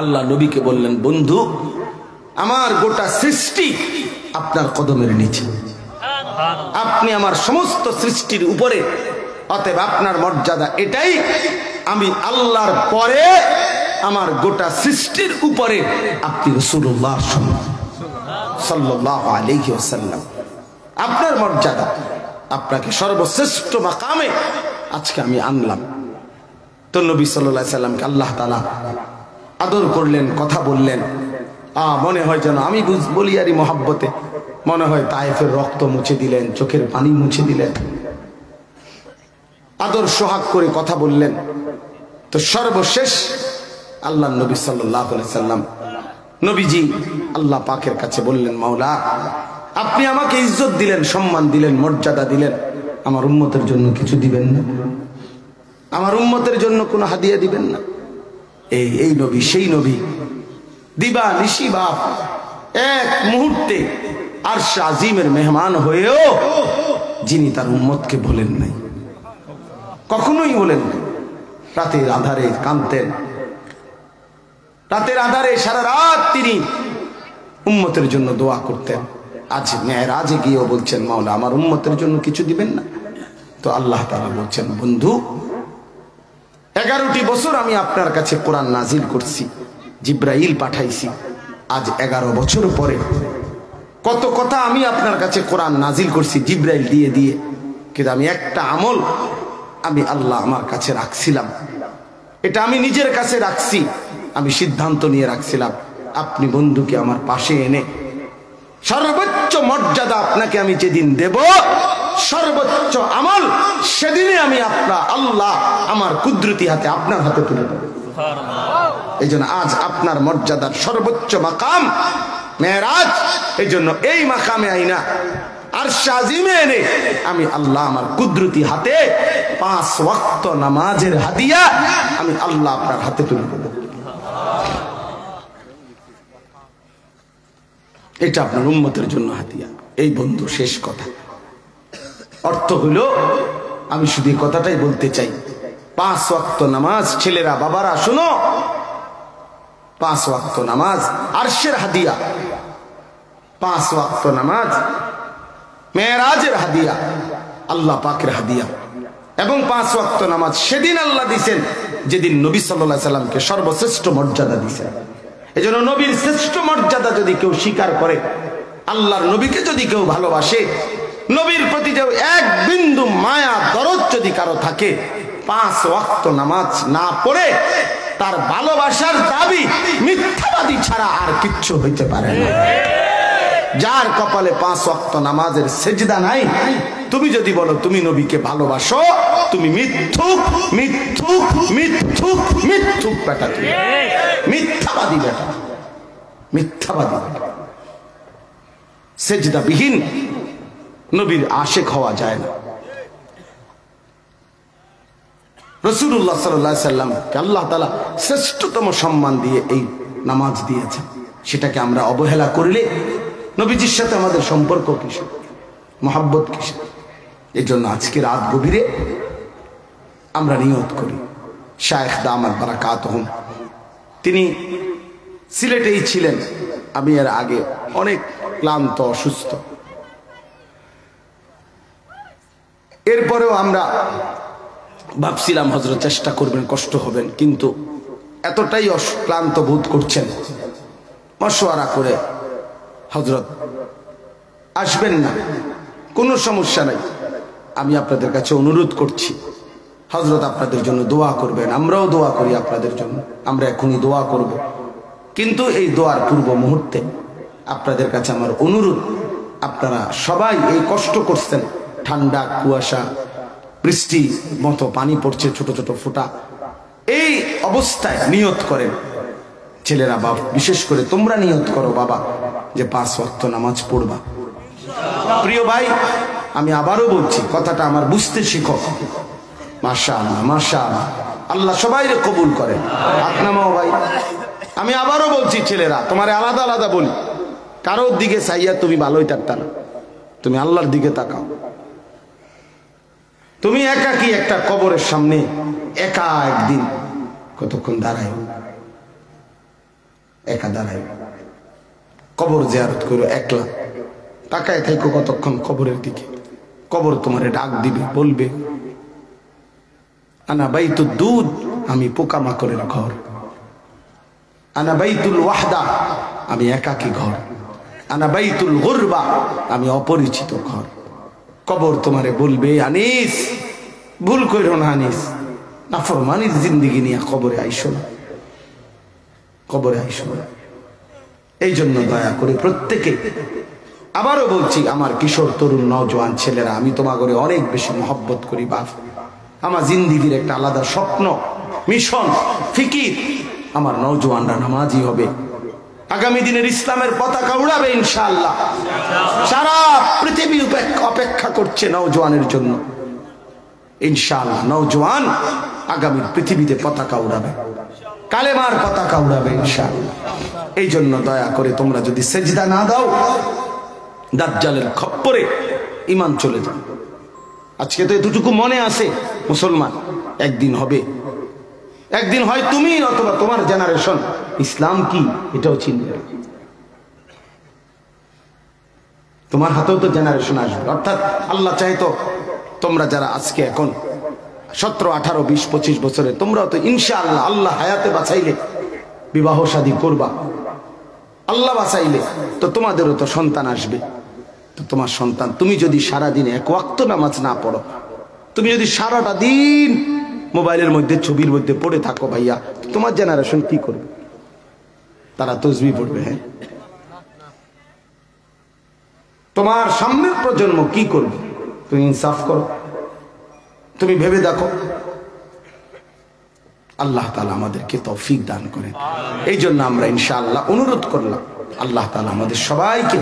আল্লাহ নবীকে বললেন, বন্ধু আমার গোটা সৃষ্টি আপনার কদমের নিচে, আপনি আমার সমস্ত সৃষ্টির উপরে, অতএব আপনার মর্যাদা এটাই, আমি আল্লাহর পরে আমার গোটা সৃষ্টির উপরে আপনি রাসূলুল্লাহ সাল্লাল্লাহু আলাইহি ওয়াসাল্লাম, আপনার মর্যাদা, আপনাকে সর্বশ্রেষ্ঠ মাকামে আজকে আমি আনলাম। তো নবী সাল্লাল্লাহু আলাইহি সাল্লামকে আল্লাহ তাআলা আদর করলেন, কথা বললেন, মনে হয় যেন আমি বলি আরই মহাব্বতে, মনে হয় তায়েফের রক্ত মুছে দিলেন, চোখের পানি মুছে দিলেন, আদর সোহাগ করে কথা বললেন। তো সর্বশেষ আল্লাহ নবী সাল্লাল্লাহু আলাইহি সাল্লাম নবীজি আল্লাহ পাকের কাছে বললেন, মাওলা আপনি আমাকে ইজ্জত দিলেন, সম্মান দিলেন, মর্যাদা দিলেন, আমার উম্মতের জন্য কিছু দিবেন না? আমার উম্মতের জন্য কোনো হাদিয়া দিবেন না? এই নবী সেই নবী, দিবা নিশি বাপ এক মুহূর্তে আরশে আজিমের মেহমান হয়েও যিনি তার উম্মতকে বলেন নাই, কখনোই বলেন নাই। রাতের আধারে কাঁদতেন, রাতের আধারে সারা রাত তিনি উম্মতের জন্য দোয়া করতেন। আজ মেরাজে গিয়েও বলছেন, মাওলা আমার উম্মতের জন্য কিছু দিবেন না? তো আল্লাহ তাআলা বলছেন, বন্ধু 11টি বছর আমি আপনার কাছে কোরআন নাজিল করছি, জিবরাইল পাঠাইছি, আজ 11 বছর পরে কত কথা আমি আপনার কাছে কোরআন নাজিল করছি জিবরাইল দিয়ে দিয়ে, কিন্তু আমি একটা আমল আমি আল্লাহ আমার কাছে রাখছিলাম, এটা আমি নিজের কাছে রাখছি, আমি সিদ্ধান্ত নিয়ে রাখছিলাম, আপনি বন্ধুকে আমার পাশে এনে সর্বোচ্চ মর্যাদা আপনাকে আমি যেদিন দেব, সর্বোচ্চ আমল সেদিনে আমি আপনার আল্লাহ আমার কুদরতি হাতে আপনার হাতে তুলে দেব। এই জন্য আজ আপনার মর্যাদার সর্বোচ্চ মাকাম মেরাজ, এই জন্য এই মাকামে আইনা আরশে আজিমে এনে আমি আল্লাহ আমার কুদরতি হাতে 5 ওয়াক্ত নামাজের হাদিয়া আমি আল্লাহ আপনার হাতে তুলে দেব। এটা আপনার উম্মতের জন্য হাদিয়া। এই বন্ধু শেষ কথা, অর্থ হলো আমি শুধু এই কথাটাই বলতে চাই, 5 ওয়াক্ত নামাজ, ছেলেরা বাবারা শুনো, 5 ওয়াক্ত নামাজ আরশের হাদিয়া, 5 ওয়াক্ত নামাজ মেরাজের হাদিয়া, আল্লাহ পাকের হাদিয়া। এবং 5 ওয়াক্ত নামাজ সেদিন আল্লাহ দিয়েছেন যেদিন নবী সাল্লাল্লাহু আলাইহি সাল্লামকে সর্বশ্রেষ্ঠ মর্যাদা দিয়েছেন। এজন্য নবীর শ্রেষ্ঠ মর্যাদা যদি কেউ স্বীকার করে, আল্লাহর নবীকে যদি কেউ ভালোবাসে, নবীর প্রতি যে এক বিন্দু মায়া দরদ যদি কারো থাকে, 5 ওয়াক্ত নামাজ না পড়ে তার ভালোবাসার দাবি মিথ্যাবাদী ছাড়া আর কিচ্ছু হইতে পারে না। যার কপালে 5 ওয়াক্ত নামাজের সেজদা নাই, তুমি যদি বলো তুমি নবীকে ভালোবাসো, তুমি মিথ্যুক মিথ্যুক মিথ্যুক মিথ্যুক বেটা, তুমি মিথ্যাবাদী বেটা, মিথ্যাবাদী বেটা। সেজদাবিহীন নবীর আশিক হওয়া যায় না। রাসূলুল্লাহ সাল্লাল্লাহু আলাইহি সাল্লামকে আল্লাহ তাআলা শ্রেষ্ঠতম সম্মান দিয়ে এই নামাজ দিয়েছেন, সেটাকে আমরা অবহেলা করলে নবীজির সাথে আমাদের সম্পর্ক কিসের, মহব্বত কিসের? এই জন্য আজকে রাত গভীরে আমরা নিয়ত করি। শায়েখ দামাত বারাকাতুহুম তিনি সিলেটেই ছিলেন। আমি এর আগে অনেক ক্লান্ত অসুস্থ, এরপরেও আমরা ভাবছিলাম হযরত চেষ্টা করবেন, কষ্ট হবেন, কিন্তু এতটাই ক্লান্ত বোধ করছেন, মশওয়ারা করে হযরত আসবেন না, কোনো সমস্যা নাই। আমি আপনাদের কাছে অনুরোধ করছি, হযরত আপনাদের জন্য দোয়া করবেন, আমরাও দোয়া করি আপনাদের জন্য, আমরা এখনই দোয়া করব। কিন্তু এই দোয়ার পূর্ব মুহূর্তে আপনাদের কাছে আমার অনুরোধ, আপনারা সবাই এই কষ্ট করছেন, ঠান্ডা, কুয়াশা, বৃষ্টি মতো পানি পড়ছে, ছোট ছোট ফোঁটা, এই অবস্থায় নিয়ত করেন। ছেলেরা বাবা, বিশেষ করে তোমরা নিয়ত করো বাবা যে 5 ওয়াক্ত নামাজ পড়বা। প্রিয় ভাই, আমি আবারও বলছি, কথাটা আমার বুঝতে শিখো। মাশাআল্লাহ, মাশাআল্লাহ, আল্লাহ সবাইরে কবুল করেন। হাত নামাও ভাই। আমি আবারও বলছি, ছেলেরা তোমারে আলাদা আলাদা বলি, কারোর দিকে চাইয়া তুমি ভালোই থাকতা না, তুমি আল্লাহর দিকে তাকাও। তুমি একাকী একটা কবরের সামনে একা একদিন কতক্ষণ দাঁড়াই, একা দাঁড়াই, কবর জিয়ারত করো, একলা তাকায় থাকো কতক্ষণ কবরের দিকে। কবর তোমারে ডাক দিবে, বলবে আনা বাইতুদ দুদ, আমি পোকামাকড়ের ঘর। আনা বাইতুল ওয়াহদা, আমি একাকী ঘর। আনা বাইতুল গুরবা, আমি অপরিচিত ঘর। কবর তোমারে বলবে আনিস, ভুল কইরো না আনিস, নাফরমানির জিন্দেগি নিয়ে কবরে আইসো না, কবরে আইসো না। এই জন্য দয়া করে প্রত্যেকে, আবারও বলছি, আমার কিশোর তরুণ নওজোয়ান ছেলেরা, আমি তোমাকে অনেক বেশি মহব্বত করি বাপ। আমার জিন্দেগির একটা আলাদা স্বপ্ন, মিশন, ফিকির, আমার নওজোয়ানরা নামাজি হবে, আগামী দিনের ইসলামের পতাকা উড়াবে ইনশাআল্লাহ। সারা পৃথিবী অপেক্ষা করছে নওজোয়ানের জন্য। ইনশাআল্লাহ নওজোয়ান আগামী পৃথিবীতে পতাকা উড়াবে, কালেমার পতাকা উড়াবে ইনশাআল্লাহ। এই জন্য দয়া করে তোমরা যদি সেজদা না দাও, দাজ্জালের খপ্পরে ঈমান চলে যাবে। আজকে তো এতটুকু মনে আছে, মুসলমান একদিন হবে, একদিন হয় তুমি অথবা তোমার জেনারেশন ইসলাম কি এটাও চিনবে। তোমার হাতেও তো জেনারেশন আসবে। অর্থাৎ আল্লাহ চাহে তো তোমরা যারা আজকে এখন 17, 18, 20, 25 বছরে, তোমরাও তো ইনশাআল্লাহ আল্লাহ হায়াতে বাঁচাইলে বিবাহ শাদী করবা, আল্লাহ বাঁচাইলে তো তোমাদেরও তো সন্তান আসবে। তো তোমার সন্তান, তুমি যদি সারাদিনে 1 ওয়াক্ত নামাজ না পড়ো, তুমি যদি সারাটা দিন মোবাইলের মধ্যে, ছবির মধ্যে পড়ে থাকো ভাইয়া, তোমার জেনারেশন কি করবে? তারা তসবিহ পড়বে। হ্যাঁ, তোমার সামনের প্রজন্ম কি করবে? তুমি ইনসাফ করো, তুমি ভেবে দেখো। আল্লাহ তাআলা আমাদেরকে তৌফিক দান করেন। এই জন্য আমরা ইনশাআল্লাহ অনুরোধ করলাম, আল্লাহ তাআলা আমাদের সবাইকে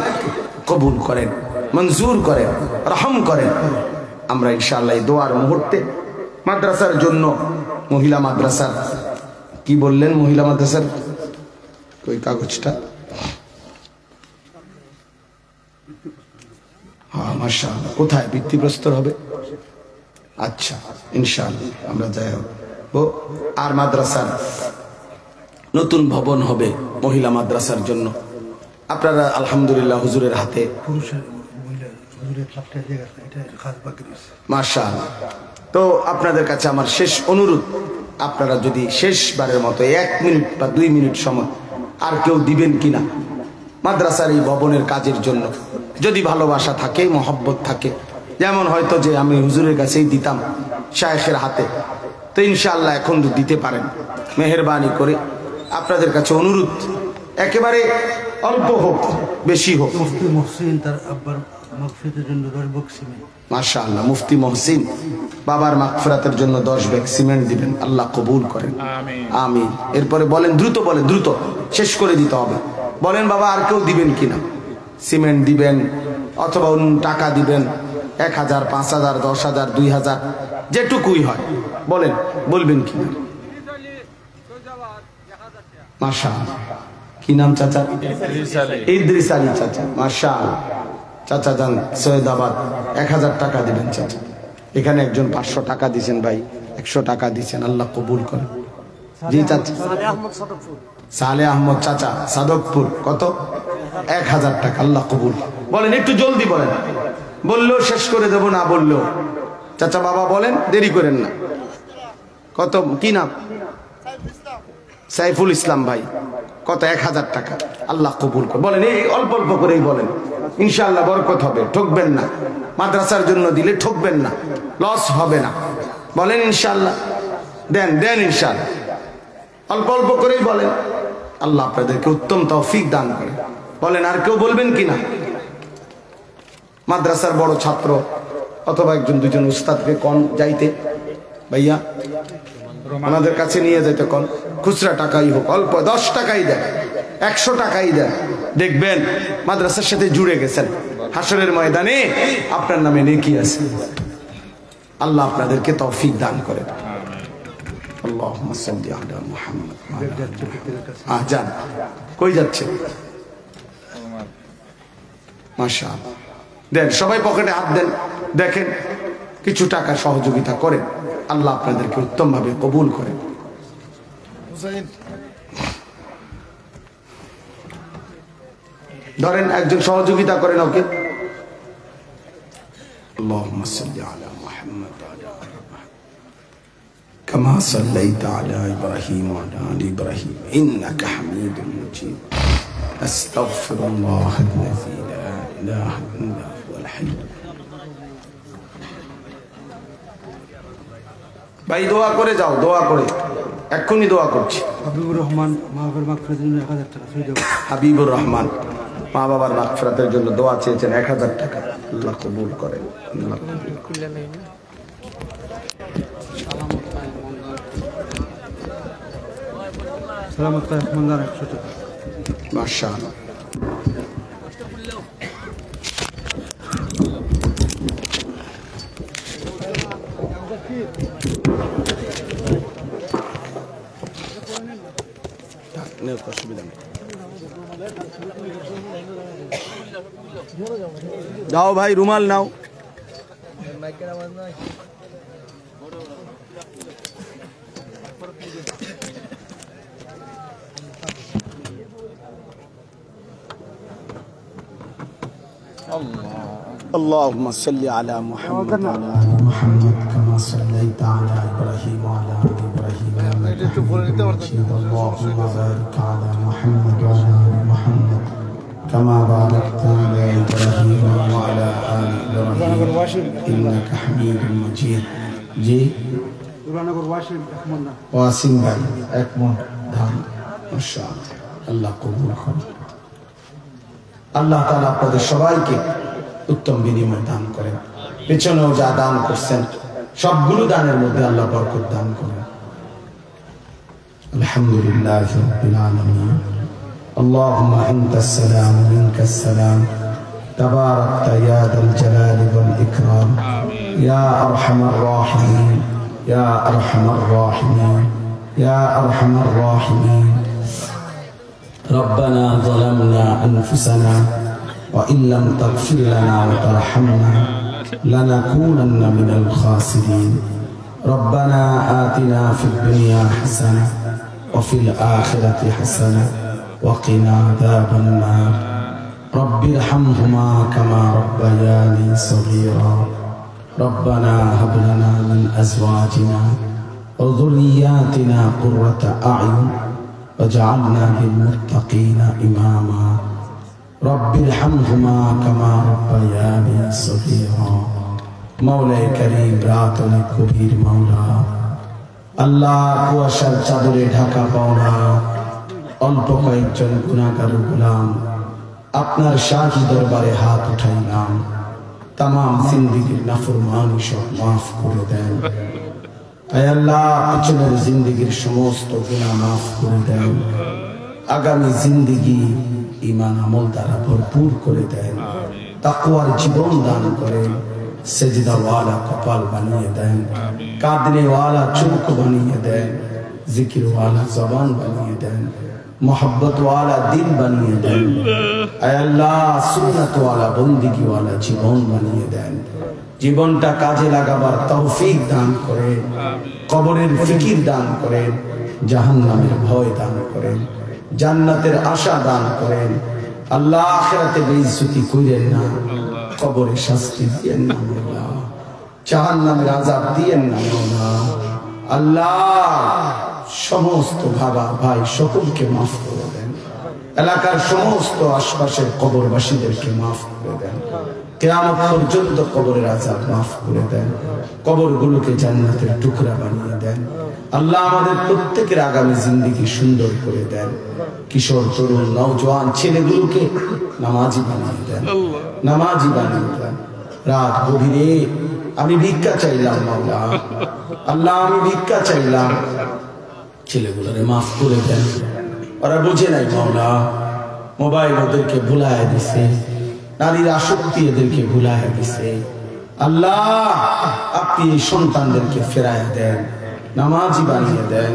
কবুল করেন, মঞ্জুর করেন, রহম করেন। আমরা ইনশাআল্লাহ এই দোয়ার মুহূর্তে মাদ্রাসার জন্য, মহিলা মাদ্রাসার কি বললেন, মহিলা মাদ্রাসার ওই কাগজটা, হ্যাঁ মাশাআল্লাহ, কোথায় ভিত্তিপ্রস্তর হবে? আচ্ছা, ইনশাআল্লাহ আমরা যাই হোক। আর মাদ্রাসার নতুন ভবন হবে মহিলা মাদ্রাসার জন্য। আপনারা আলহামদুলিল্লাহ হুজুরের হাতে, মাশাআল্লাহ। তো আপনাদের কাছে আমার শেষ অনুরোধ, আপনারা যদি শেষবারের মতো 1 মিনিট বা 2 মিনিট সময় আর কেউ দিবেন কিনা মাদ্রাসার এই ভবনের কাজের জন্য, যদি ভালোবাসা থাকে, মহব্বত থাকে, যেমন হয়তো যে আমি হুজুরের কাছেই দিতাম শায়েখের হাতে, তো ইনশাআল্লাহ এখন দিতে পারেন, মেহেরবানি করে আপনাদের কাছে অনুরোধ, একেবারে অল্প হোক বেশি হোক। মুফতি মহসিন তার আব্বার মাগফিরাতের জন্য 10 ব্যাগ সিমেন্ট, মাশাআল্লাহ, মুফতি মহসিন বাবার মাগফিরাতের জন্য 10 ব্যাগ সিমেন্ট দিবেন, আল্লাহ কবুল করেন, আমিন আমিন। এরপরে বলেন, দ্রুত বলেন, দ্রুত শেষ করে দিতে হবে। বলেন বাবা আর কেউ দিবেন কিনা? সিমেন্ট দিবেন অথবা অন্য টাকা দিবেন, 1000, 5000, 10000, 2000, যেটুকুই হয় বলেন, বলবেন কিনা? মাশাআল্লাহ, কি নাম চাচা? ইদ্রিস আলী চাচা, মাশাআল্লাহ। চাচা যান সৈয়দাবাদ, 1000 টাকা দিবেন চাচা। এখানে একজন 500 টাকা দিয়েছেন ভাই, 100 টাকা দিয়েছেন, আল্লাহ কবুল করেন। জি চাচা, সালে আহমদ চাচা সাদকপুর, কত? 1000 টাকা, আল্লাহ কবুল। বলেন একটু জলদি বলেন, বললেও শেষ করে দেব, না বললেও। চাচা বাবা বলেন, দেরি করেন না। কত, কি নাম? সাইফুল ইসলাম ভাই, কত? 1000 টাকা, আল্লাহ কবুল করে। বলেন এই অল্প অল্প করেই বলেন, ইনশাআল্লাহ বরকত হবে, ঠকবেন না। মাদ্রাসার জন্য দিলে ঠকবেন না, লস হবে না। বলেন ইনশাআল্লাহ। দেন দেন ইনশাআল্লাহ, অল্প অল্প করেই বলেন। আল্লাহ আপনাদেরকে উত্তম তৌফিক দান করে। বলেন আর কেউ বলবেন কিনা? মাদ্রাসার বড় ছাত্র অথবা একজন দুজন উস্তাদকে কোন যাইতে, ভাইয়া আমাদের কাছে নিয়ে যেতে কোন, খুচরা টাকাই হোক, অল্প 10 টাকাই দেন, 100 টাকাই দেন, দেখবেন মাদ্রাসার সাথে জুড়ে গেছেন। হাসরের ময়দানে আপনার নামে নেকি আছে। আল্লাহ আপনাদেরকে তৌফিক দান করে। আল্লাহুম্মা সাল্লি আলা মুহাম্মদ। যান, কই যাচ্ছে? মাশাআল্লাহ। দেন, সবাই পকেটে হাত দেন, দেখেন কিছু টাকা সহযোগিতা করেন। আল্লাহ আপনাদেরকে উত্তম ভাবে কবুল করেন। ধরেন একজন সহযোগিতা করেন ওকে। আল্লাহুম্মা সাল্লি আলা মুহাম্মদ ওয়া আলা আলি মুহাম্মদ কামা সাল্লাইতা আলা ইব্রাহিম ওয়া আলা আলি ইব্রাহিম ইন্নাকা হামিদুম মাজিদ। আস্তাগফিরুল্লাহাল্লাযী লা ইলাহা ইল্লা হুয়াল হাইয়্যুল কাইয়্যুম। ভাই দোয়া করে যাও, দোয়া করে, এক্ষুনি দোয়া করছি। হাবিবুর রহমান, মা বাবার মাগফিরাতের জন্য 1000 টাকা দিয়ে দাও। হাবিবুর রহমান মা বাবার মাগফিরাতের জন্য দোয়া চেয়েছেন, 1000 টাকা, আল্লাহ কবুল করেন। সালামত রহমানদার 100 টাকা। মাশাআল্লাহ। যাও ভাই, রুমাল নাও। اللهم صل على محمد وعلى ال محمد كما صليت على ابراهيم وعلى ال ابراهيم انك حميد مجيد. اللهم بارك على محمد وعلى ال محمد كما باركت على ابراهيم وعلى ال ابراهيم انك حميد مجيد. জি ওয়াসিম ভাই, এক মন ধান, মাশাআল্লাহ, আল্লাহ কবুল করুন। আল্লাহ তাআলা আপনাদের সবাইকে উত্তম বিনিময় দান করেন। পেছনেও যা দান করছেন সবগুলো দানের মধ্যে আল্লাহ বরকত দান করেন। আলহামদুলিল্লাহি রাব্বিল আলামিন। আল্লাহুম্মা আনতাস সালাম ওয়া মিনকাস সালাম, তাবারাকতা ইয়া যাল জালালি ওয়াল ইকরাম, ইয়া আরহামার রাহিমিন, ইয়া আরহামার রাহিমিন, ইয়া আরহামার রাহিমিন। ربنا ظلمنا أنفسنا وإن لم تغفر لنا وترحمنا لنكونن من الخاسرين. ربنا آتنا في الدنيا حسنة وفي الآخرة حسنة وقنا عذاب النار. رب ارحمهما كما ربياني صغيرا. ربنا هب لنا من أزواجنا وذرياتنا قرة أعين وجعلنا للمتقين إماما. رب ارحمهما كما ربياني صغيرا. মওলাই করিম, রাত অনেক গভীর মাওলা, আল্লাহ কুয়াশার চাদরে ঢাকা পাওনা অল্প কয়েকজন গুনাহগার গোলাম আপনার শাহী দরবারে হাত উঠাইলাম। তামাম জিন্দেগীর নাফরমানি সব মাফ করে দেন। আয় আল্লাহ, পিছনের জিন্দেগীর সমস্ত গুনাহ মাফ করে দেন। আগামী জিন্দেগি ঈমান আমল দ্বারা ভরপুর করে দেন। তাকওয়ার জীবন দান করেন। সেজদাওয়ালা কপাল বানিয়ে দেন। কাঁদনেওয়ালা চোখ বানিয়ে দেন। জিকিরওয়ালা জবান বানিয়ে দেন। मोहब्बत वाला दिल बनिए देन आय अल्लाह सुन्नत वाला बंदगी वाला जीवन बनिए देन জীবনটা কাজে লাগাবার তৌফিক দান করেন কবরের ফিকির দান করেন জাহান্নামের ভয় দান করেন জান্নাতের আশা দান করেন আল্লাহ আখিরাতে বেইজ্জতি কইরেন না কবরে শাস্তি দিয়েন না আল্লাহ জাহান্নামের আযাব দিয়েন না আল্লাহ সমস্ত ভাবা ভাই সকলকে মাফ করে দেন এলাকার সমস্ত আশপাশের কবরবাসীদেরকে মাফ করে দেন কিয়ামত পর্যন্ত কবরের আযাব মাফ করে দেন কবরগুলোকে জান্নাতের টুকরা বানিয়ে দেন আল্লাহ আমাদের প্রত্যেকের আগামী জিন্দেগি সুন্দর করে দেন কিশোর তরুণ নওজোয়ান ছেলেগুলোকে নামাজি বানিয়ে দেন নামাজি বানিয়ে দেন রাত গভীরে আমি ভিক্ষা চাইলাম মাওলা আল্লাহ আমি ভিক্ষা চাইলাম ছেলেগুলোরে মাফ করে দেন ওরা বুঝে নাই মাওলা মোবাইল ওদেরকে ভুলায় দিছে নারীর আসক্তি এদেরকে ভুলায় দিছে আল্লাহ আপনি এই সন্তানদেরকে ফেরায় দেন নামাজি বানিয়ে দেন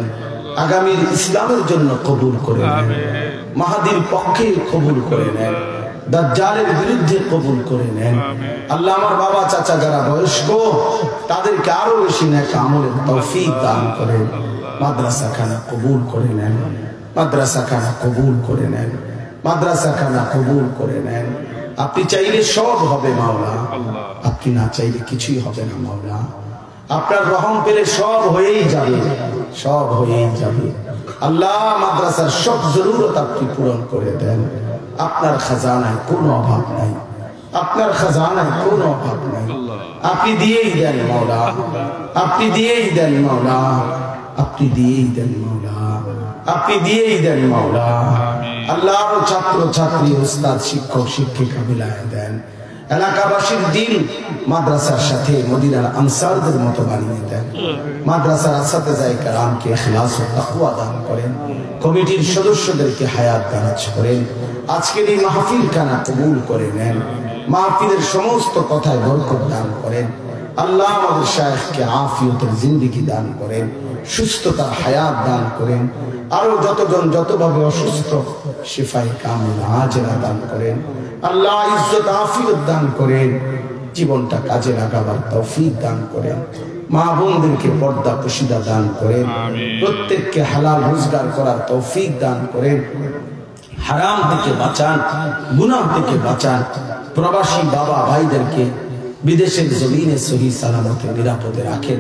আগামীর ইসলামের জন্য কবুল করে নেন মাহাদির পক্ষে কবুল করে নেন দাজ্জালের বিরুদ্ধে কবুল করে নেন আল্লাহ আমার বাবা চাচা যারা বয়স্ক তাদেরকে আরো বেশি নেক আমলের তৌফিক দান করেন মাদ্রাসা খানা কবুল করে নেন মাদ্রাসা খানা কবুল করে নেন মাদ্রাসা খানা কবুল করে নেন আপনি চাইলে সব হবে মাওলা আপনি না চাইলে কিছুই হবে না মাওলা আপনার রহম পেলে সব হয়েই যাবে সব হয়েই যাবে আল্লাহ মাদ্রাসার সব জরুরত আপনি পূরণ করে দেন আপনার খাজানায় কোনো অভাব নাই আপনার খাজানায় কোনো অভাব নাই আপনি দিয়েই দেন মাওলা আপনি দিয়েই দেন মাওলা আপনি দিয়েই দেন মাওলা আপনি দিয়েই দেন মাওলা আল্লাহ ছাত্র ছাত্রী উস্তাদ শিক্ষক শিক্ষিকা মিলায় দেন এলাকাবাসীর দিল মাদ্রাসার সাথে মদিনার আনসারদের মতো বানিয়ে দেন মাদ্রাসার আসাতেজায়ে কেরামকে ইখলাস ও তাকওয়া দান করেন কমিটির সদস্যদেরকে হায়াত দারাজ করেন আজকের এই মাহফিল খানা কবুল করে নেন মাহফিলের সমস্ত কথায় বরকত দান করেন আল্লাহ আমাদের শায়েখকে আফিয়তের জিন্দেগি দান করেন সুস্থতার হায়াত দান করেন আরো যতজন যতভাবে অসুস্থ শিফায়ে কামিল আজেলা দান করেন আল্লাহ ইজ্জত আফিয়ত দান করেন জীবনটা কাজে লাগাবার তৌফিক দান করেন মা বোনদেরকে পর্দা পশিদা দান করেন প্রত্যেককে হালাল রোজগার করার তৌফিক দান করেন হারাম থেকে বাঁচান গুনাহ থেকে বাঁচান প্রবাসী বাবা ভাইদেরকে বিদেশের জমিনে সহি সালামতে নিরাপদে রাখেন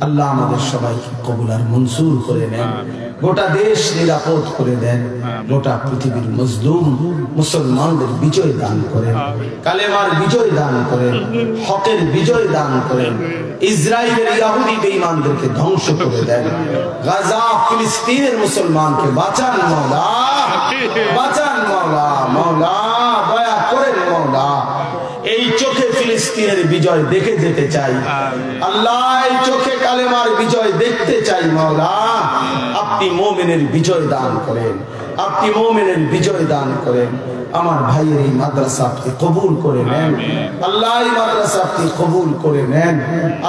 আল্লাহ আমাদের সবাইকে কবুল আর মনসুর করে নেন গোটা দেশ নিরাপদ করে দেন গোটা পৃথিবীর মজলুম মুসলমানদের বিজয় দান করেন কালেমার বিজয় দান করেন হকের বিজয় দান করেন ইসরায়েলের ইহুদি বেঈমানদেরকে ধ্বংস করে দেন গাজা ফিলিস্তিনের মুসলমানকে বাঁচান মাওলা বাঁচান মাওলা মাওলা দয়া করেন মাওলা এই চোখে ফিলিস্তিনের বিজয় দেখে যেতে চাই আল্লাহ এই চোখে কালেমার বিজয় দেখতে চাই মাওলা আপনি মুমিনের বিজয় দান করেন আপনি মুমিনের বিজয় দান করেন আমার ভাইয়ের এই মাদ্রাসা আপনি কবুল করে নেন আল্লাহ এই মাদ্রাসা আপনি কবুল করে নেন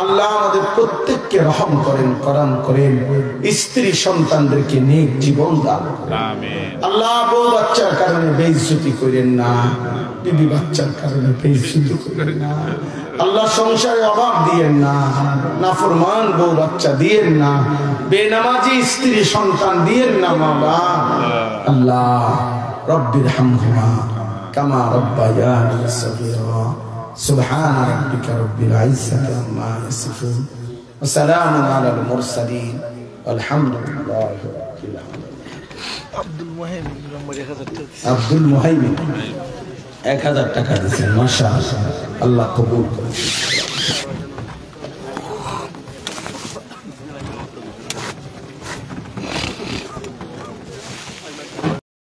আল্লাহ আমাদের প্রত্যেককে রহম করেন করম করেন স্ত্রী সন্তানদেরকে নেক জীবন দান করেন আল্লাহ বউ বাচ্চার কারণে বেইজ্জতি করেন না বিবি বাচ্চার কারণে বেইজ্জতি করেন না আল্লাহ সংসারে অভাব দিয়েন না নাফরমান বউ বাচ্চা দিয়েন না বেনামাজি স্ত্রী সন্তান দিয়েন না মাওলা আল্লাহ রব্বির হামহুমা কামা রব্বায়ানি সগীরা সুবহান রাব্বিকা রব্বিল ইজ্জাতি আম্মা ইয়াসিফুন ওয়া সালামুন আলাল মুরসালিন আলহামদুলিল্লাহি রাব্বিল আলামিন আব্দুল মুহাইমিন 1000 টাকা দিয়েছেন মাশাআল্লাহ আল্লাহ কবুল করুন